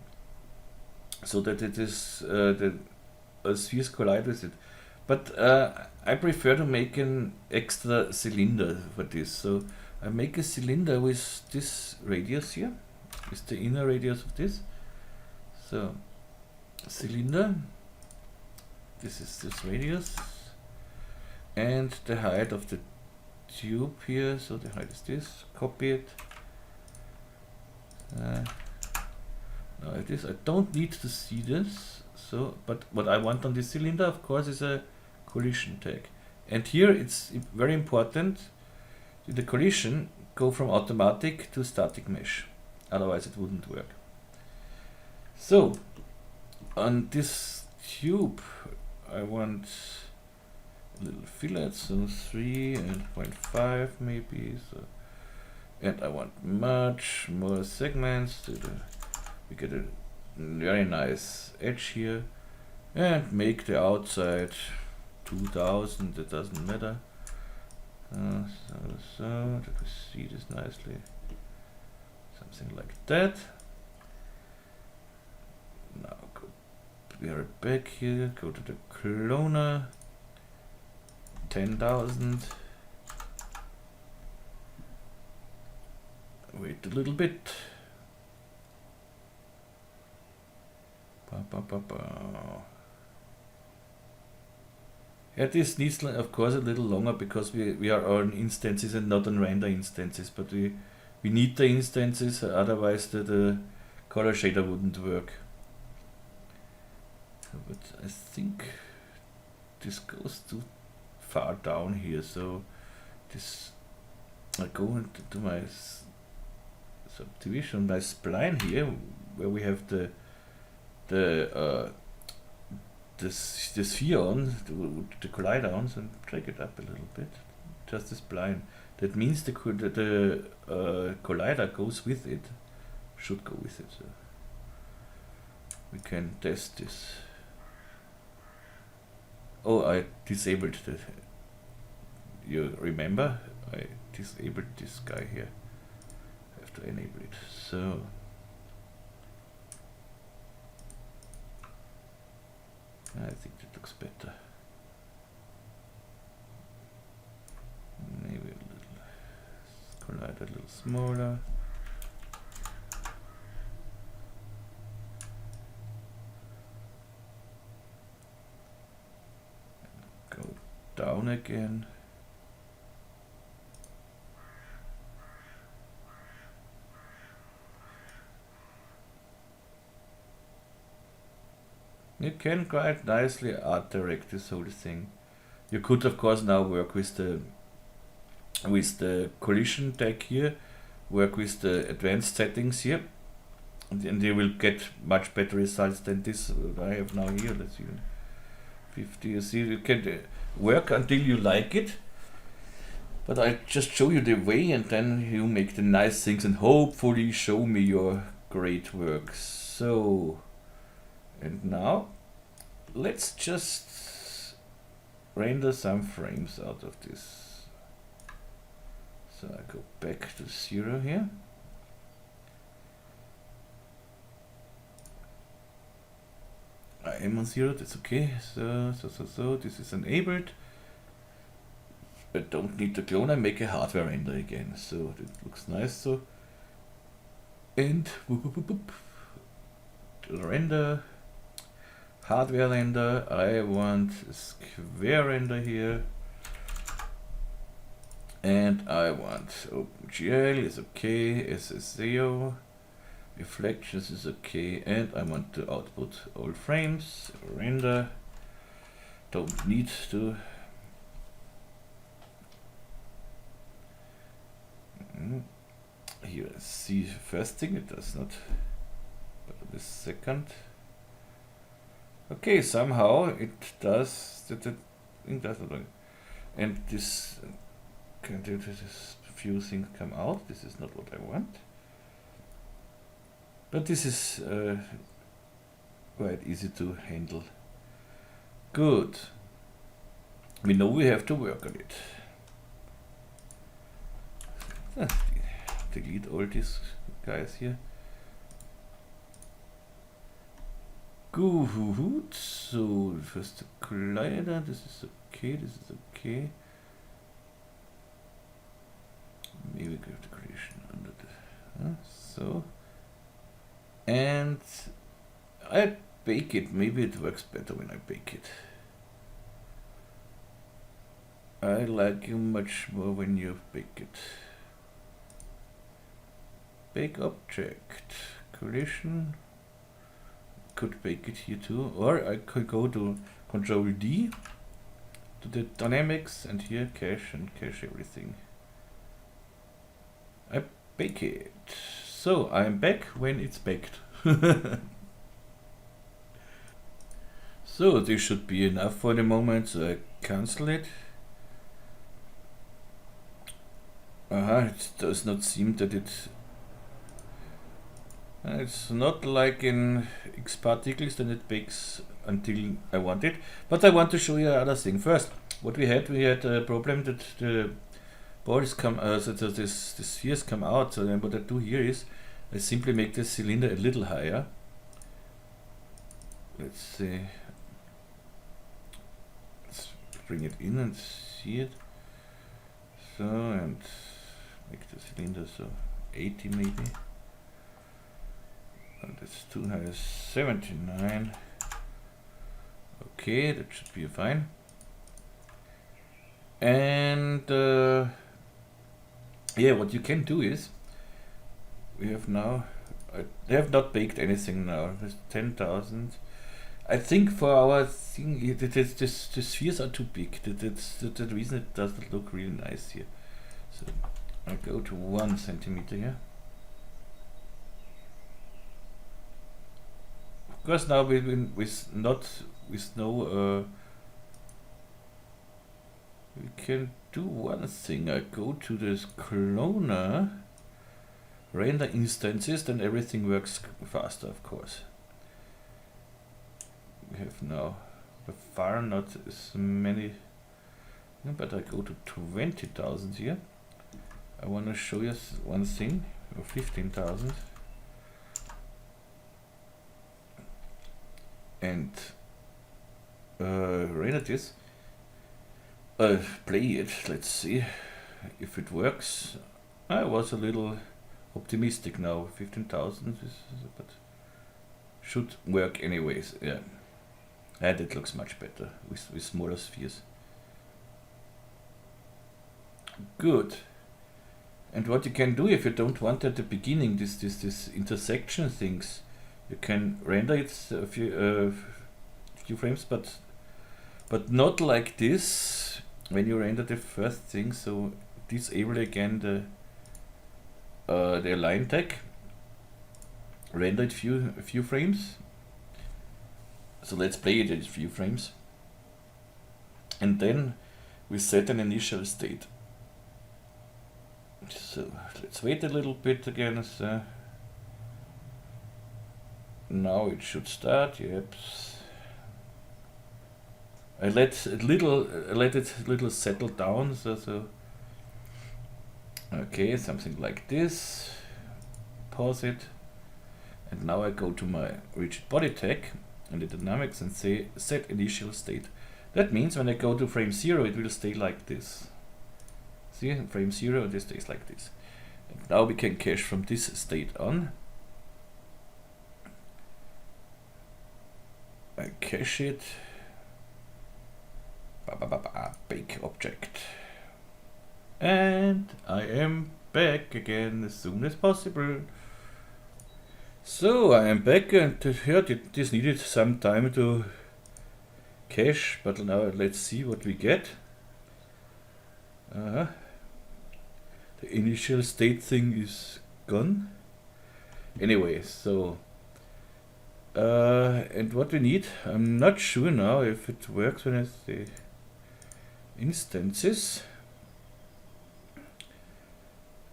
so that it is the spheres collide with it. But I prefer to make an extra cylinder for this. So I make a cylinder with this radius here, with the inner radius of this. So cylinder, this is this radius, and the height of the tube here, so the height is this, copy it. Now it is, I don't need to see this, so, but what I want on this cylinder, of course, is a collision tag. And here it's very important, the collision go from automatic to static mesh, otherwise it wouldn't work. So on this tube I want a little fillet, so 3 and 0.5 maybe, so, and I want much more segments, so we get a very nice edge here, and make the outside 2000, it doesn't matter. So that we see this nicely, something like that. Now go very back here, go to the Kloner, 10,000. Wait a little bit. Yeah, this needs of course a little longer because we are on instances and not on render instances, but we need the instances, otherwise the color shader wouldn't work. But I think this goes too far down here, so this, I go into my subdivision, my spline here, where we have the sphere on, the collider on, and drag it up a little bit, just the spline. That means the collider goes with it, should go with it. So we can test this. Oh, I disabled that. You remember? I disabled this guy here. I have to enable it. So I think that looks better. Maybe a little collider a little smaller. Go down again. You can quite nicely art direct this whole thing. You could of course now work with the collision tag here, work with the advanced settings here, and you will get much better results than this I have now here. Let's see, 50. You see, you can work until you like it, but I just show you the way, and then you make the nice things and hopefully show me your great work. So, and now let's just render some frames out of this. So I go back to 0 here. I am on 0, that's okay. So this is enabled. I don't need the clone, I make a hardware render again. So that looks nice. So, and render, hardware render, I want a square render here. And I want OpenGL is okay, SSEO, reflections is okay, and I want to output all frames, render, don't need to. Here, see first thing, it does not, but the second. Okay, somehow it does, that thing does not, and this can do this, few things come out. This is not what I want, but this is quite easy to handle. Good. We know we have to work on it. delete all these guys here. Good. So first the collider. This is okay. This is okay. Maybe we have the creation under the so. And I bake it. Maybe it works better when I bake it. I like you much more when you bake it. Bake object. Collision. Could bake it here too. Or I could go to Control D to the dynamics and here cache and cache everything. I bake it. So I'm back when it's baked. So this should be enough for the moment, so I cancel it. It does not seem that it's not like in X particles, then it bakes until I want it. But I want to show you another thing. First, what we had a problem that the balls come, so the spheres come out. So then what I do here is I simply make the cylinder a little higher. Let's see. Let's bring it in and see it. So, and make the cylinder so 80 maybe. And that's too high, 79. Okay, that should be fine. And yeah, what you can do is we have now. They have not baked anything now. There's 10,000. I think for our thing, the spheres are too big. That's the reason it doesn't look really nice here. So I go to 1 centimeter here. Of course, now with no we can do one thing. I go to this Kloner, render instances, then everything works faster, of course. We have now by far not as many, but I go to 20,000 here. I want to show you one thing, or 15,000. And render this. Play it. Let's see if it works. I was a little optimistic now. 15,000, but should work anyways. Yeah, and it looks much better with smaller spheres. Good. And what you can do if you don't want at the beginning this intersection things, you can render it a few frames, but not like this. When you render the first thing, so disable again the align tag, render it a few frames. So let's play it at a few frames, and then we set an initial state. So let's wait a little bit again. So now it should start. Yep. I let it little settle down. So okay, something like this. Pause it, and now I go to my rigid body tag and the dynamics and say set initial state. That means when I go to frame 0, it will stay like this. See, frame 0, this stays like this. And now we can cache from this state on. I cache it. Bake object. And I am back again as soon as possible. So I am back, and this needed some time to cache, but now let's see what we get. The initial state thing is gone. Anyway, so and what we need, I'm not sure now if it works when I say instances.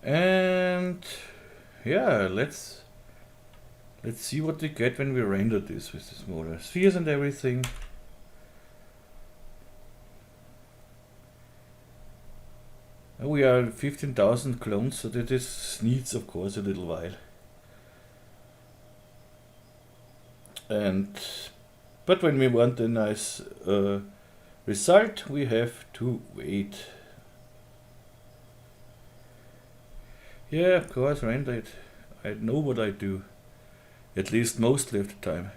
And yeah, let's see what we get when we render this with the smaller spheres and everything. We are 15,000 clones, so that this needs of course a little while. But when we want a nice result, we have to wait. Yeah, of course, render it. I know what I do. At least mostly of the time.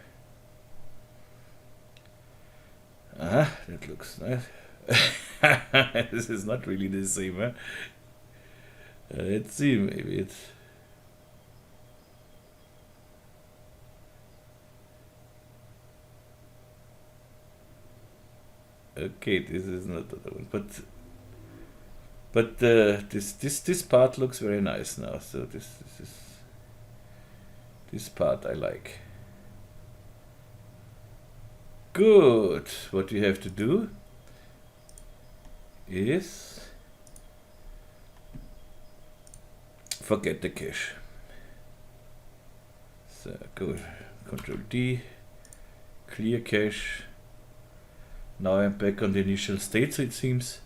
Ah, that looks nice. This is not really the same, huh? Let's see, maybe it's... Okay, this is not the other one, but this part looks very nice now. So this part I like. Good. What we have to do is forget the cache. So good. Control D, clear cache. Now I'm back on the initial state, so it seems.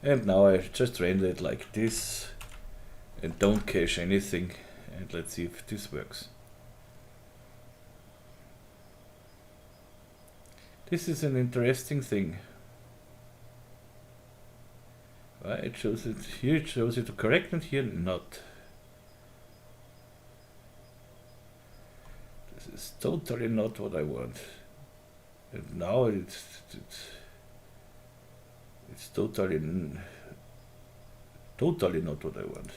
And now I just render it like this and don't cache anything. And let's see if this works. This is an interesting thing. It shows it here, it shows it correct, and here not. This is totally not what I want. And now it's totally not what I want.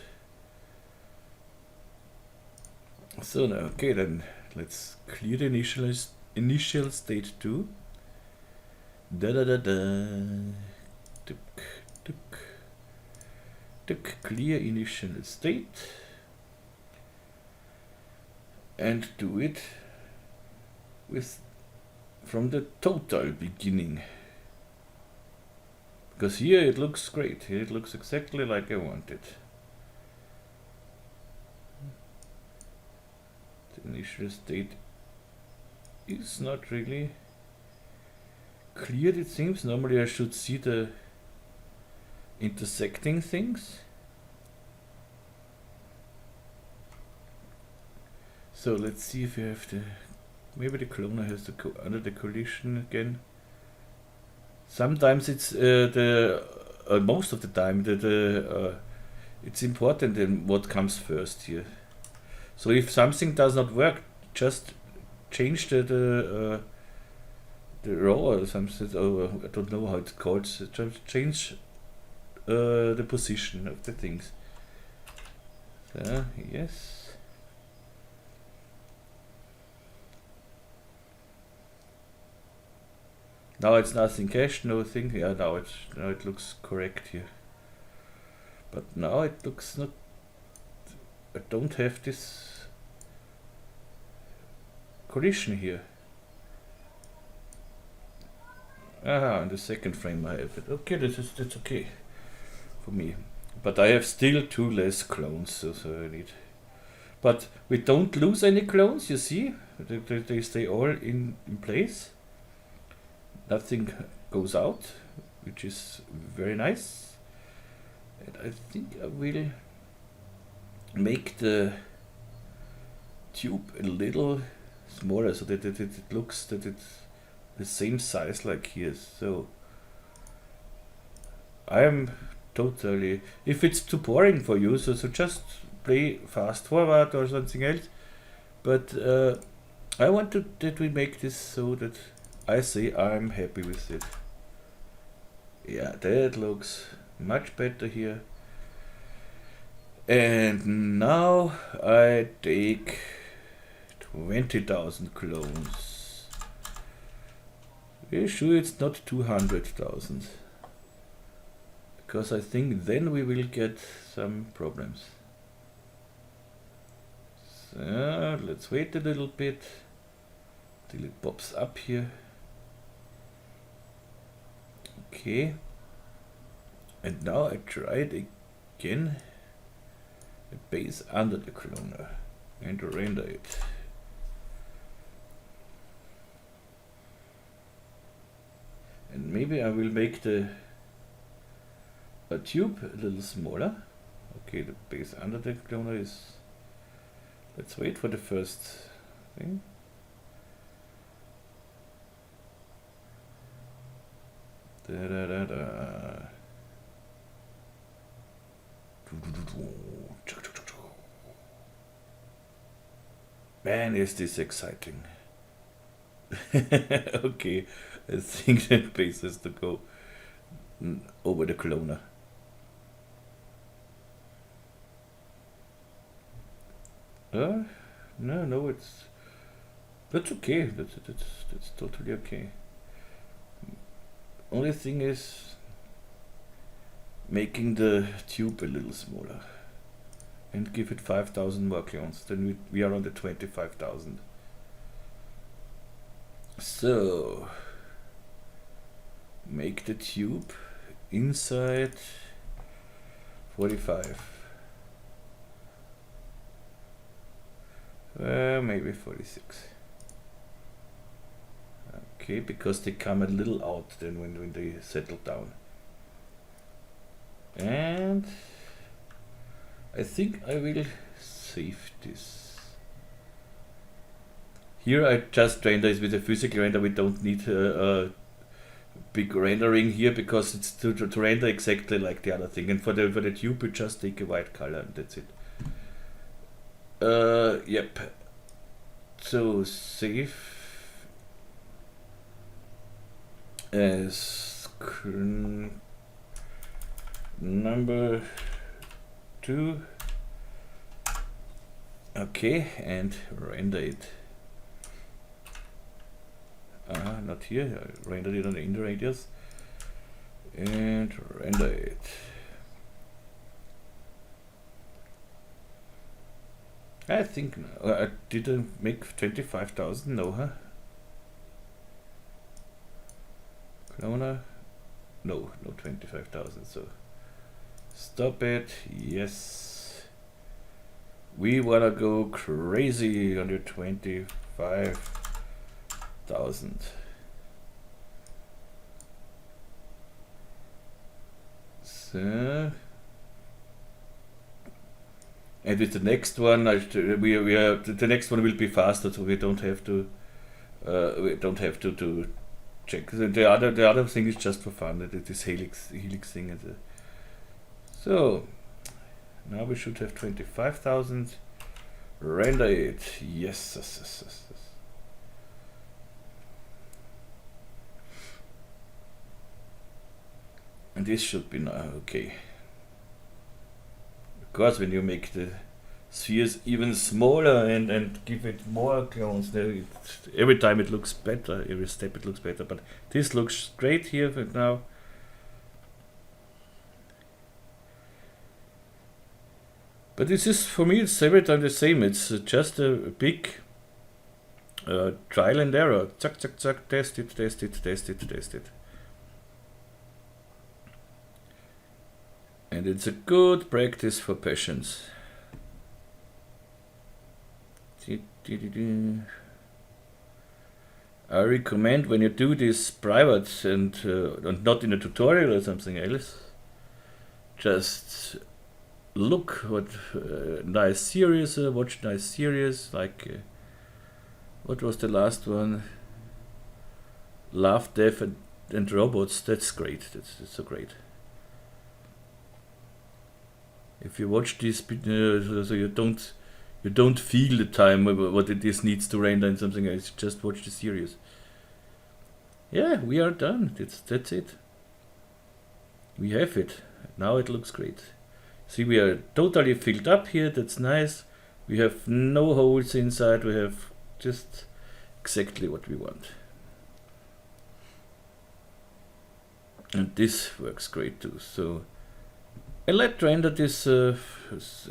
So now, okay, then let's clear the initial state too. Clear initial state and do it with from the total beginning, because here it looks great. Here it looks exactly like I want it. The initial state is not really cleared, it seems. Normally I should see the intersecting things. So let's see if we have the... Maybe the cloner has to go under the collision again. Sometimes it's most of the time it's important in what comes first here. So if something does not work, just change the raw or something. Oh, I don't know how it's called. So just change the position of the things. So, yes. Now it's nothing cached, nothing. Yeah, now it looks correct here. But now it looks not. I don't have this collision here. Ah, in the second frame I have it. Okay, that's okay for me. But I have still 2 less clones, so I need. But we don't lose any clones. You see, they stay all in place. Nothing goes out, which is very nice. And I think I will make the tube a little smaller so that it looks that it's the same size like here. So I am totally, if it's too boring for you, so just play fast forward or something else. But I want that we make this so that I say I'm happy with it. Yeah, that looks much better here. And now I take 20,000 clones. Are you sure it's not 200,000? Because I think then we will get some problems. So let's wait a little bit till it pops up here. Okay, and now I try it again, the base under the cloner, and render it. And maybe I will make the a tube a little smaller. Okay, the base under the cloner is. Let's wait for the first thing. Da, da, da, da. Man, is this exciting. Okay, I think the base has to go over the cloner. No, that's okay. That's totally okay. Only thing is making the tube a little smaller and give it 5,000 more clones. Then we are on the 25,000. So make the tube inside 45. Maybe 46. Okay, because they come a little out then when they settle down. And I think I will save this. Here I just render is with a physical render. We don't need a big rendering here because it's to render exactly like the other thing. And for the tube we just take a white color and that's it. Yep. So save as number 2. Okay, and render it. Not here. I rendered it on the inner radius and render it. I think I didn't make 25,000. No, huh? Kloner. No 25,000. So stop it. Yes. We wanna go crazy on your 25,000. So, and with the next one, the next one will be faster, so we don't have to check. The other thing is just for fun. This helix thing. So now we should have 25,000. Render it. Yes. And this should be now okay. Of course, when you make the spheres even smaller and give it more clones, every time it looks better, every step it looks better. But this looks great here for now. But this is, for me, it's every time the same. It's just a big trial and error. Chuck, test it. And it's a good practice for patience. I recommend when you do this private and not in a tutorial or something else, just look what nice series, watch nice series like what was the last one? Love, Death and Robots. That's great. That's so great. If you watch this, so you don't feel the time what it needs to render in something else. Just watch the series. Yeah, we are done. That's it. We have it. Now it looks great. See, we are totally filled up here. That's nice. We have no holes inside. We have just exactly what we want. And this works great too. So I'll let render this a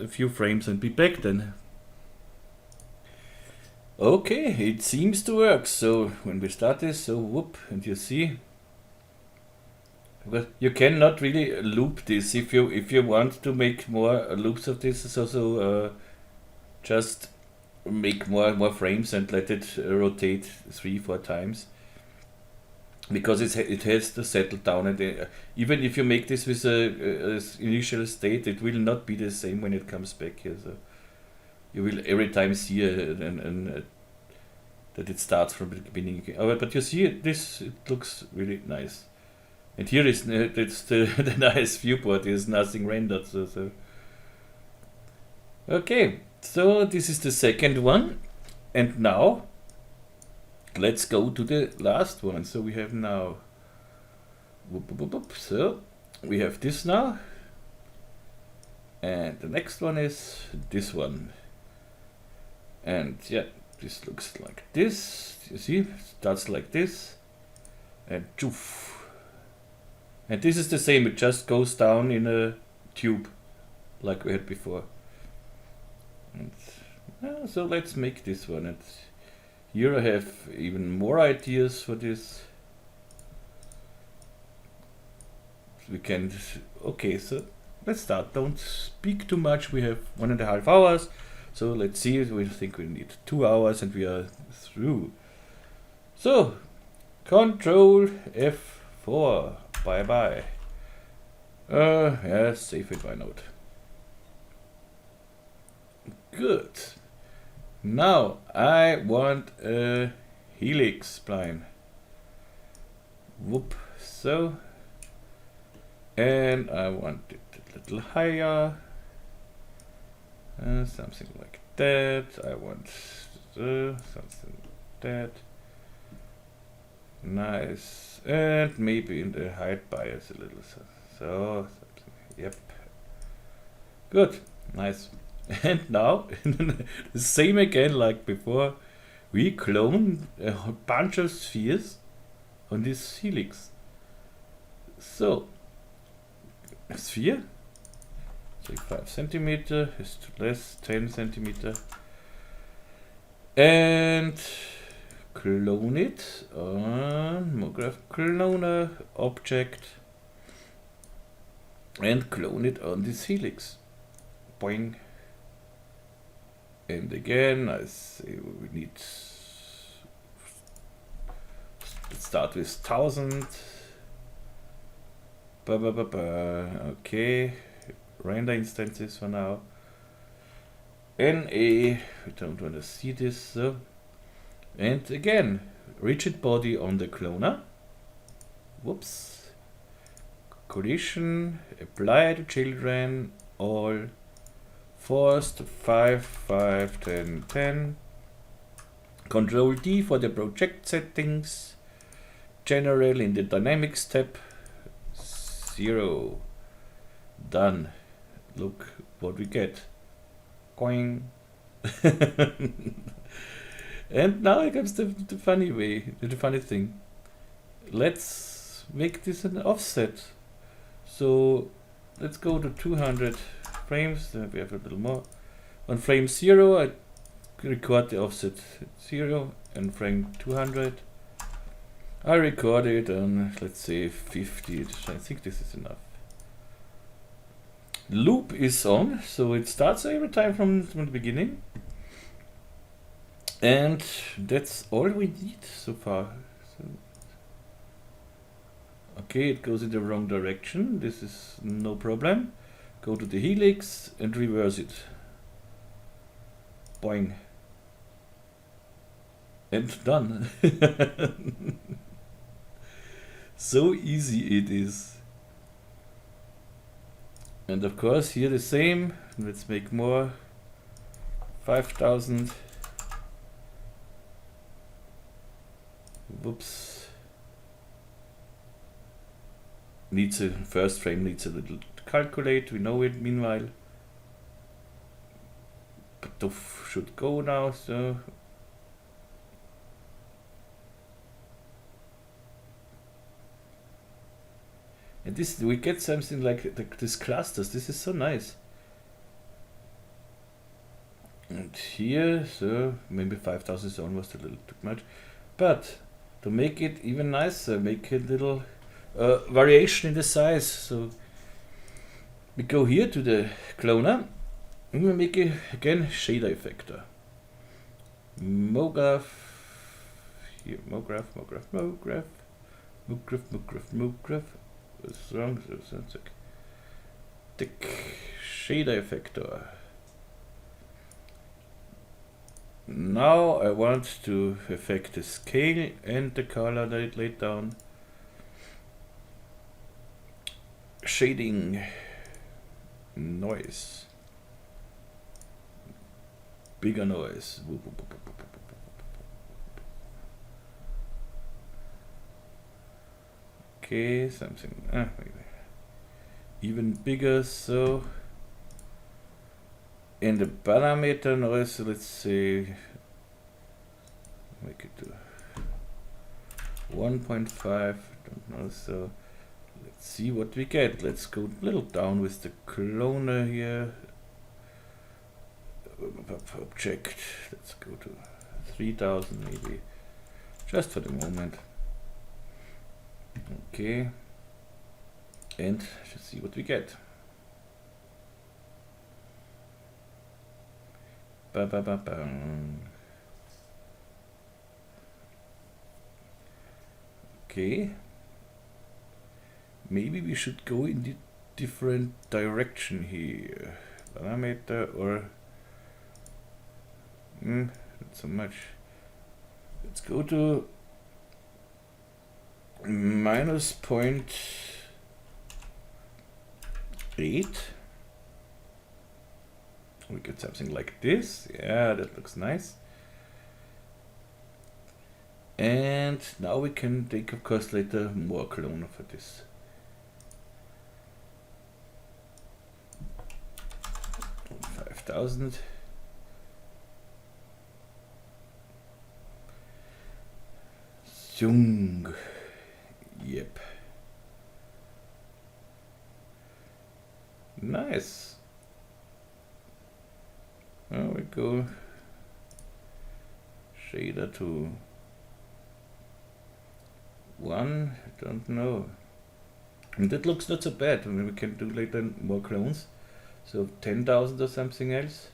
few frames and be back then. Okay, it seems to work. So when we start this, so whoop, and you see, but you cannot really loop this. If you want to make more loops of this, so just make more frames and let it rotate 3-4 times. because it has to settle down, and even if you make this with a initial state, it will not be the same when it comes back here. So you will every time see that it starts from the beginning again. Oh, but you see this, it looks really nice. And here is that's the nice viewport. There's nothing rendered. So okay, so this is the second one, and now let's go to the last one. So we have now, so we have this now, and the next one is this one, and yeah, this looks like this. You see, starts like this, and choof. And this is the same. It just goes down in a tube, like we had before. And, so let's make this one. And here I have even more ideas for this. We can, okay, so let's start. Don't speak too much. We have 1.5 hours. So let's see, we think we need 2 hours and we are through. So, Control F4, bye bye. Yeah, save it, why not? Good. Now I want a helix spline. Whoop, so. And I want it a little higher. Something like that. I want something like that. Nice. And maybe in the height bias a little. So yep. Good. Nice. And now, the same again like before, we clone a bunch of spheres on this helix. So, a sphere, say 5 centimeter, is less 10 centimeter, and clone it on MoGraph Cloner object, and clone it on this helix. Boing. And again, I say we need, let's start with 1000. Okay, render instances for now. NA, we don't want to see this. So. And again, rigid body on the cloner. Whoops. Collision, apply to children, all. Forced 5, 5, 10, 10. Control D for the project settings. General in the dynamics tab. 0. Done. Look what we get. Coing. And now it comes the funny way, the funny thing. Let's make this an offset. So let's go to 200 frames, then we have a little more. On frame 0, I record the offset 0, and frame 200, I record it on, let's say, 50. I think this is enough. Loop is on, so it starts every time from the beginning. And that's all we need so far. So, okay, it goes in the wrong direction. This is no problem. Go to the helix and reverse it. Boing. And done. So easy it is. And of course here the same. Let's make more. 5000. Whoops. Needs a first frame needs a little calculate, we know it meanwhile. But the should go now, so and this we get something like this clusters. This is so nice. And here, so maybe 5000 is almost a little too much, but to make it even nicer, make a little variation in the size. So we go here to the cloner and we make it again shader effector. MoGraph, here MoGraph, Move. What's wrong? Tick. Shader effector. Now I want to affect the scale and the color that it laid down. Shading. Noise. Bigger noise. Okay, something even bigger. So in the parameter noise, let's say make it to 1.5. Don't know. So let's see what we get. Let's go a little down with the Kloner here. Object. Let's go to 3000 maybe, just for the moment. Okay, and let's see what we get. Okay, maybe we should go in the different direction here. Parameter or not so much. Let's go to -0.8. We get something like this. Yeah, that looks nice. And now we can take, of course, later more Kloner for this. $5,000. Jung. Yep. Nice. There we go. Shader to 1. I don't know. And that looks not so bad. I mean, we can do later more clones. So 10,000 or something else.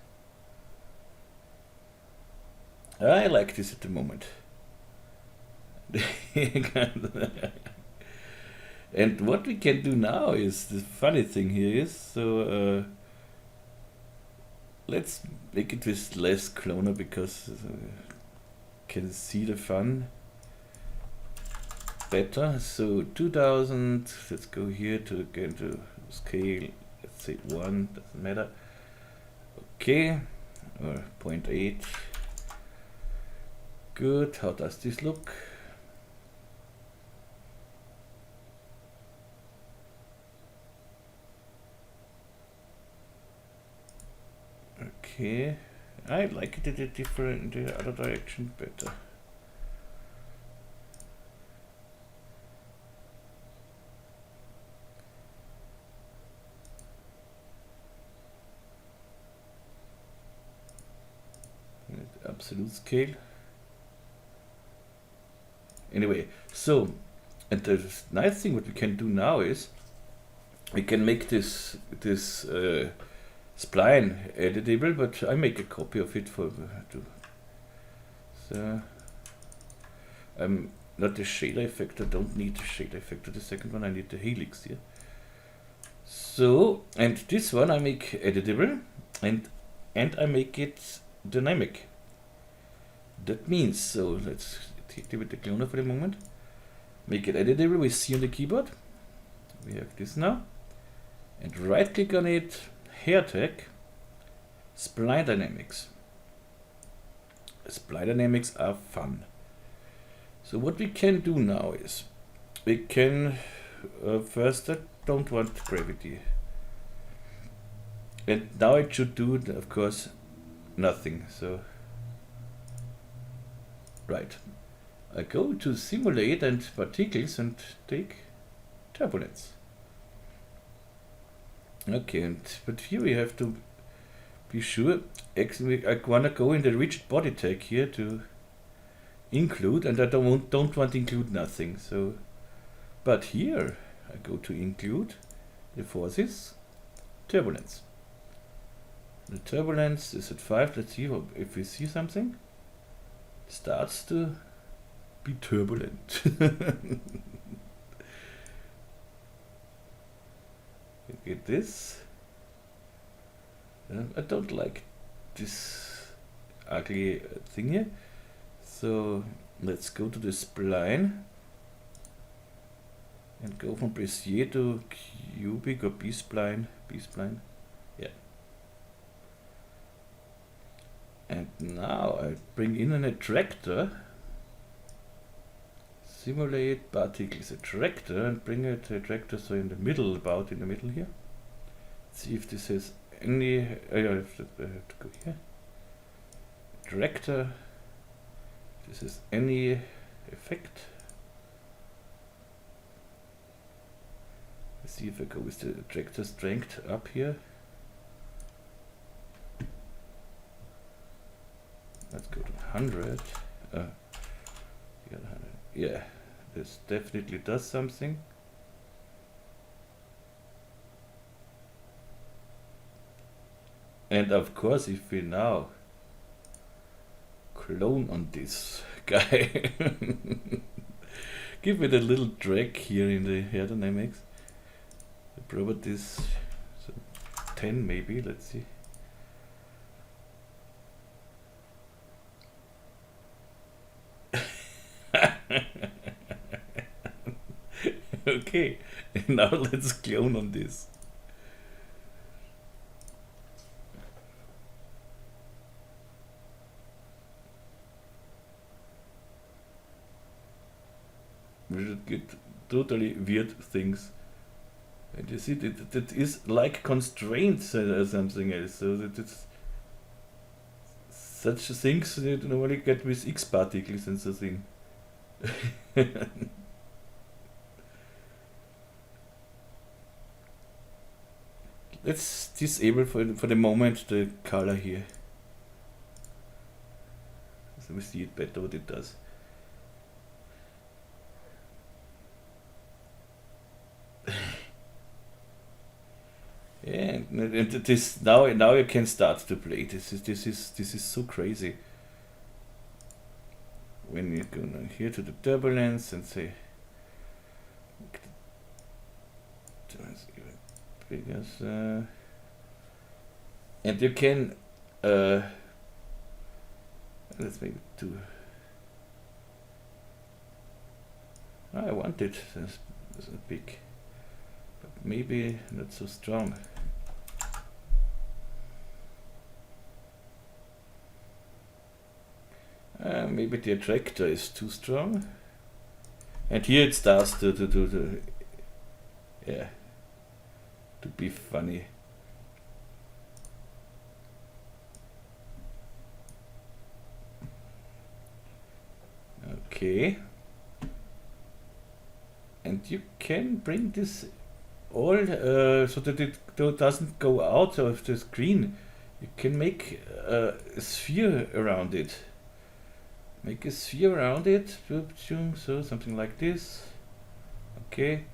I like this at the moment. And what we can do now is, the funny thing here is, so let's make it with less Kloner because can see the fun better. So 2000, let's go here to again to scale, let's say 1, doesn't matter. Okay, or 0.8. Good, how does this look? Okay, I like it in the other direction better. Absolute scale. Anyway, so, and the nice thing what we can do now is we can make this spline editable, but I make a copy of it for so I'm not the shader effect. I don't need the shader effect for the second one. I need the helix here. So, and this one I make editable, and I make it dynamic. That means, so let's take it with the Kloner for the moment. Make it editable with C on the keyboard. We have this now, and right click on it. Hair tag, spline dynamics. Spline dynamics are fun. So what we can do now is we can first, I don't want gravity, and now it should do, of course, nothing. So right, I go to simulate and particles and take turbulence. Okay, but here we have to be sure. Actually, I wanna go in the rigid body tag here to include, and I don't want to include nothing. So, but here I go to include the forces, turbulence. The turbulence is at 5. Let's see if we see something. Starts to be turbulent. get this. I don't like this ugly thing here. So let's go to the spline and go from Bezier to cubic or B-spline. B-spline. Yeah. And now I bring in an attractor. Simulate particles attractor and bring it to attractor so in the middle, about in the middle here. See if this has any. I have to go here. Attractor. This is any effect. Let's see if I go with the attractor strength up here. Let's go to 100. Yeah, this definitely does something. And of course, if we now clone on this guy, give it a little drag here in the aerodynamics. The properties, so 10 maybe, let's see. Okay, now let's clone on this. We should get totally weird things. And you see that is like constraints or something else. So that it's such things you normally get with X particles and so thing. Let's disable for the moment the color here. So we see it better what it does. Yeah, and this now you can start to play. This is so crazy. When you go here to the turbulence and say because and you can let's make it 2. I want it as big, but maybe not so strong. Maybe the attractor is too strong, and here it starts to yeah, to be funny. Okay, and you can bring this all so that it doesn't go out of the screen. You can make a sphere around it. Make a sphere around it, so something like this. Okay.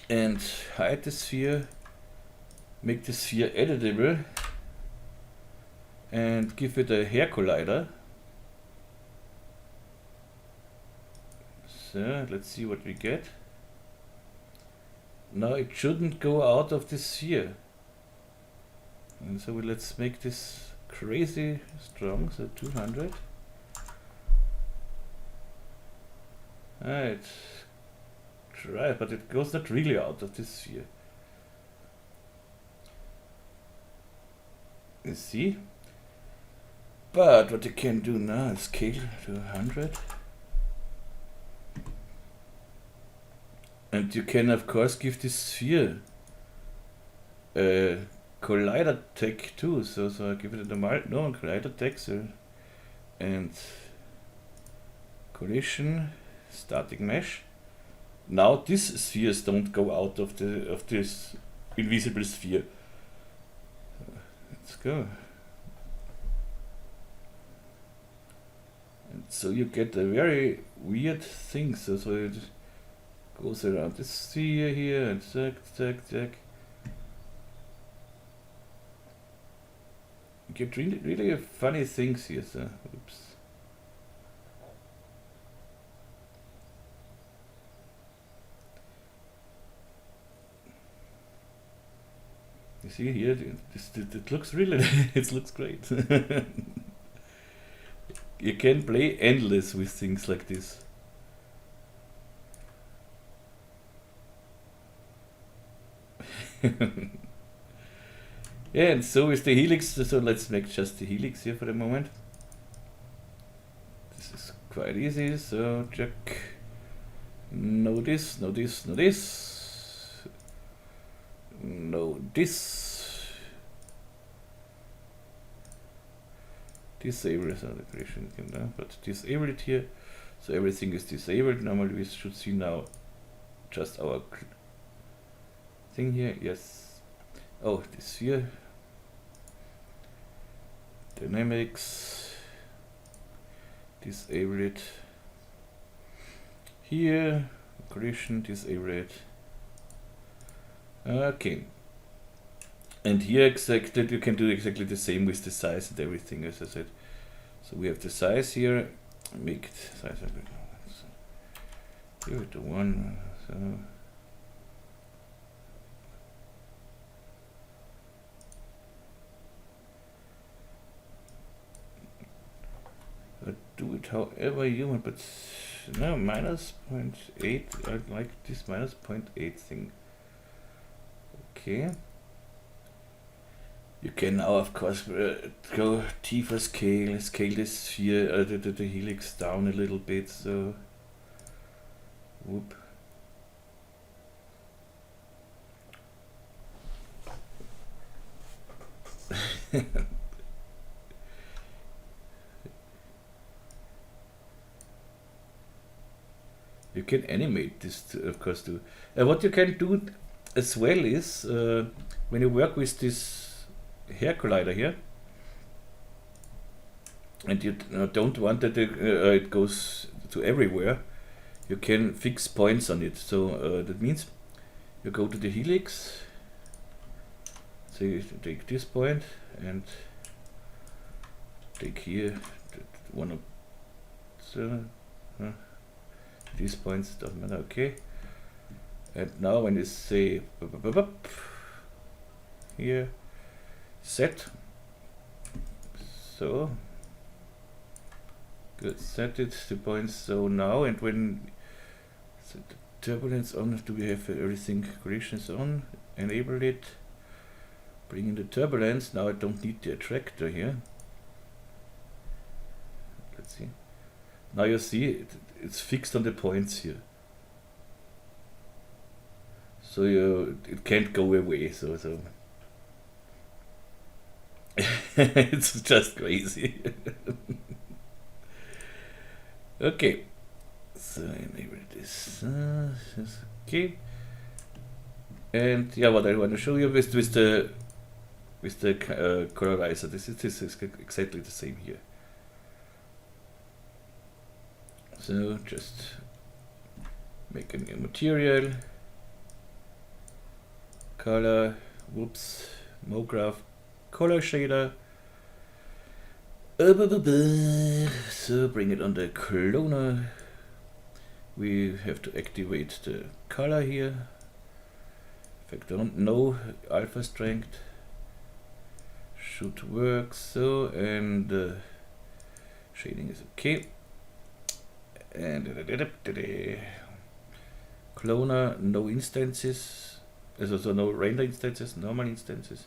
And hide the sphere, make the sphere editable, and give it a hair collider. So let's see what we get. Now it shouldn't go out of the sphere. And so let's make this crazy strong, so 200. Alright, try, but it goes not really out of this sphere. You see? But what you can do now is scale to 100. And you can of course give this sphere collider tag too, so I give it a normal collider tag, so, and collision static mesh. Now these spheres don't go out of this invisible sphere. Let's go. And so you get a very weird thing. So it goes around this sphere here and zack. You get really funny things here. So oops. You see here, it looks really, it looks great. You can play endless with things like this. Yeah, and so is the helix. So let's make just the helix here for the moment. This is quite easy. So check. No this, no this, no this. No this. Disable is not the creation, but disable it here. So everything is disabled. Normally we should see now just our thing here. Yes. Oh, this here. Dynamics. Disable it. Here. Creation, disable it. Okay. And here exactly you can do exactly the same with the size and everything, as I said. So we have the size here. Make it size. Give it to 1. So. Do it however you want, but no, -0.8. I like this -0.8 thing. Okay. You can now, of course, go deeper scale this sphere, the helix down a little bit. So, whoop. You can animate this, of course, too. What you can do as well is, when you work with this hair collider here, and you don't want that it goes to everywhere, you can fix points on it. So that means you go to the helix, so you take this point and take here one of these points, doesn't matter. Okay, and now when you say here set, so good, set it to points. So now, and when set the turbulence on, do we have everything creations on? Enable it, bring in the turbulence. Now I don't need the attractor here. Let's see. Now you see it's fixed on the points here. So it can't go away. So it's just crazy. Okay. So enable this. Okay. And yeah, what I want to show you with the colorizer. This is exactly the same here. So just make a new material, color, whoops, MoGraph, color shader. So bring it on the Kloner. We have to activate the color here. In fact, I don't know, alpha strength should work. So, and shading is okay. And Kloner, no instances, so no render instances, normal instances.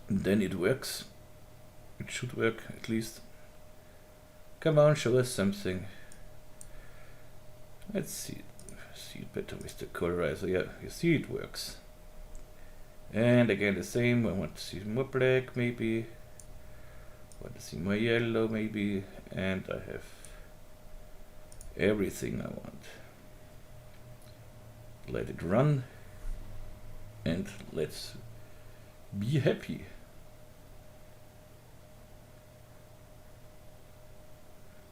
And then it works. It should work at least. Come on, show us something. Let's see it better with the colorizer. Yeah, you see it works. And again the same. I want to see more black maybe. I want to see more yellow maybe. And I have everything I want. Let it run and let's be happy.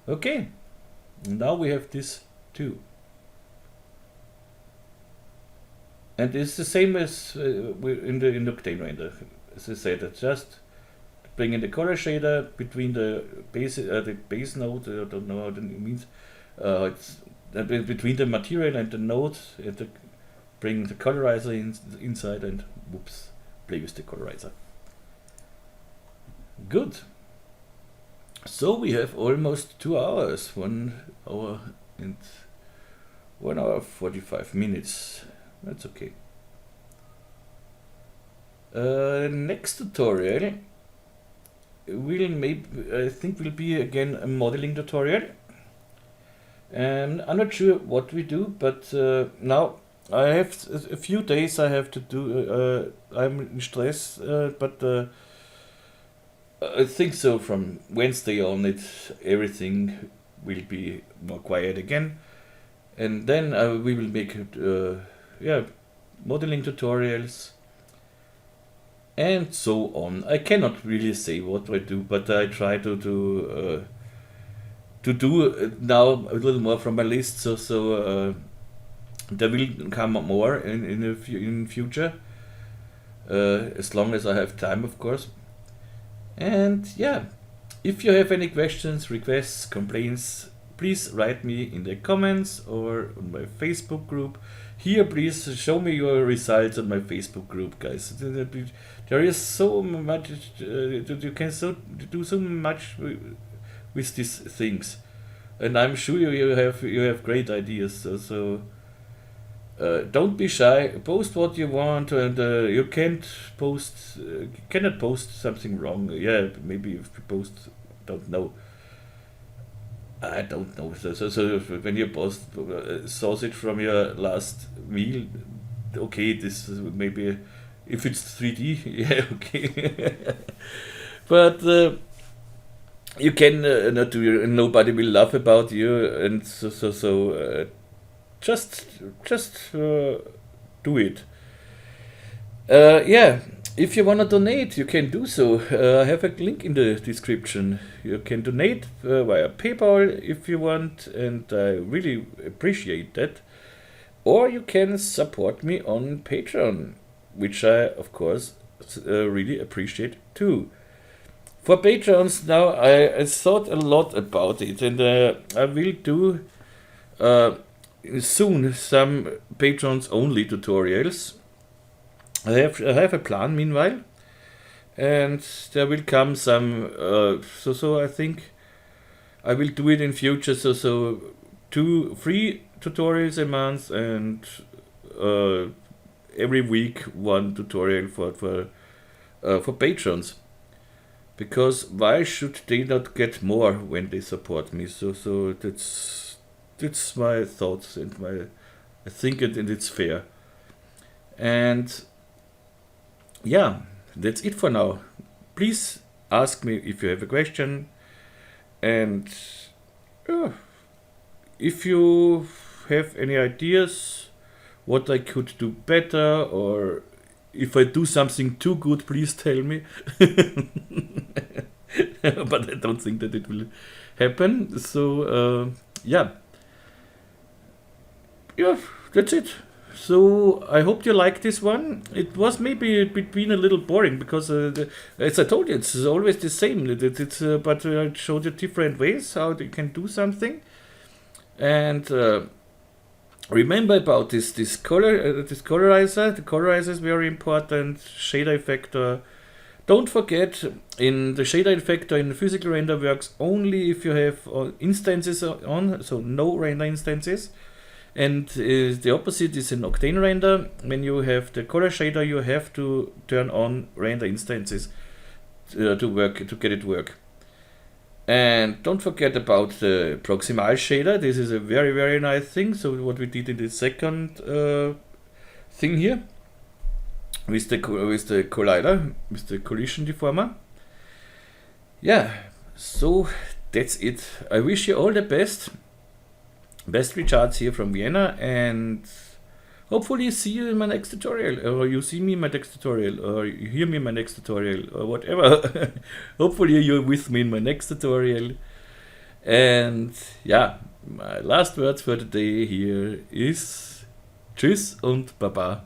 Okay, now we have this too. And it's the same as in the OCTANE render. As I said, it's just bring in the color shader between the base node. I don't know what it means. It's between the material and the node, bring the colorizer inside and whoops, play with the colorizer. Good. So we have almost 2 hours, 1 hour and 1 hour 45 minutes. That's okay. Next tutorial I think will be again a modeling tutorial. And I'm not sure what we do, but now I have a few days I have to do. I'm in stress, but I think so from Wednesday on everything will be more quiet again, and then we will make modeling tutorials and so on. I cannot really say what I do, but I try to do now a little more from my list. So there will come more in future, as long as I have time, of course. And yeah, if you have any questions, requests, complaints, please write me in the comments or on my Facebook group. Here, please show me your results on my Facebook group, guys. There is so much, you can do so much with these things, and I'm sure you have great ideas. So don't be shy. Post what you want, and you cannot post something wrong. Yeah, maybe if you post, don't know. I don't know. So when you post sausage from your last meal, okay, this is maybe if it's 3D, yeah, okay. But you can not do. Nobody will laugh about you, and so just do it. Yeah, if you want to donate, you can do so. I have a link in the description. You can donate via PayPal if you want, and I really appreciate that. Or you can support me on Patreon, which I, of course, really appreciate too. For Patrons now, I thought a lot about it, and I will do soon some Patrons only tutorials. I have a plan meanwhile, and there will come some. So I think I will do it in future. So 2 free tutorials a month, and every week 1 tutorial for patrons. Because why should they not get more when they support me? So that's my thoughts, and I think and it's fair. And yeah, that's it for now. Please ask me if you have a question, and if you have any ideas what I could do better, or if I do something too good, please tell me. But I don't think that it will happen. So yeah, that's it. So I hope you like this one. It was maybe been a little boring because, as I told you, it's always the same. But I showed you different ways how you can do something. And remember about this colorizer. The colorizer is very important. Shader effector. Don't forget, in the shader effector in the physical render works only if you have instances on, so no render instances. And the opposite is in Octane render. When you have the color shader, you have to turn on render instances to get it work. And don't forget about the proximal shader. This is a very, very nice thing. So what we did in the second thing here with the collider, with the collision deformer. Yeah, so that's it. I wish you all the best. Best regards here from Vienna, and hopefully see you in my next tutorial, or you see me in my next tutorial, or you hear me in my next tutorial, or whatever. Hopefully you're with me in my next tutorial. And yeah, my last words for the day here is Tschüss und Baba.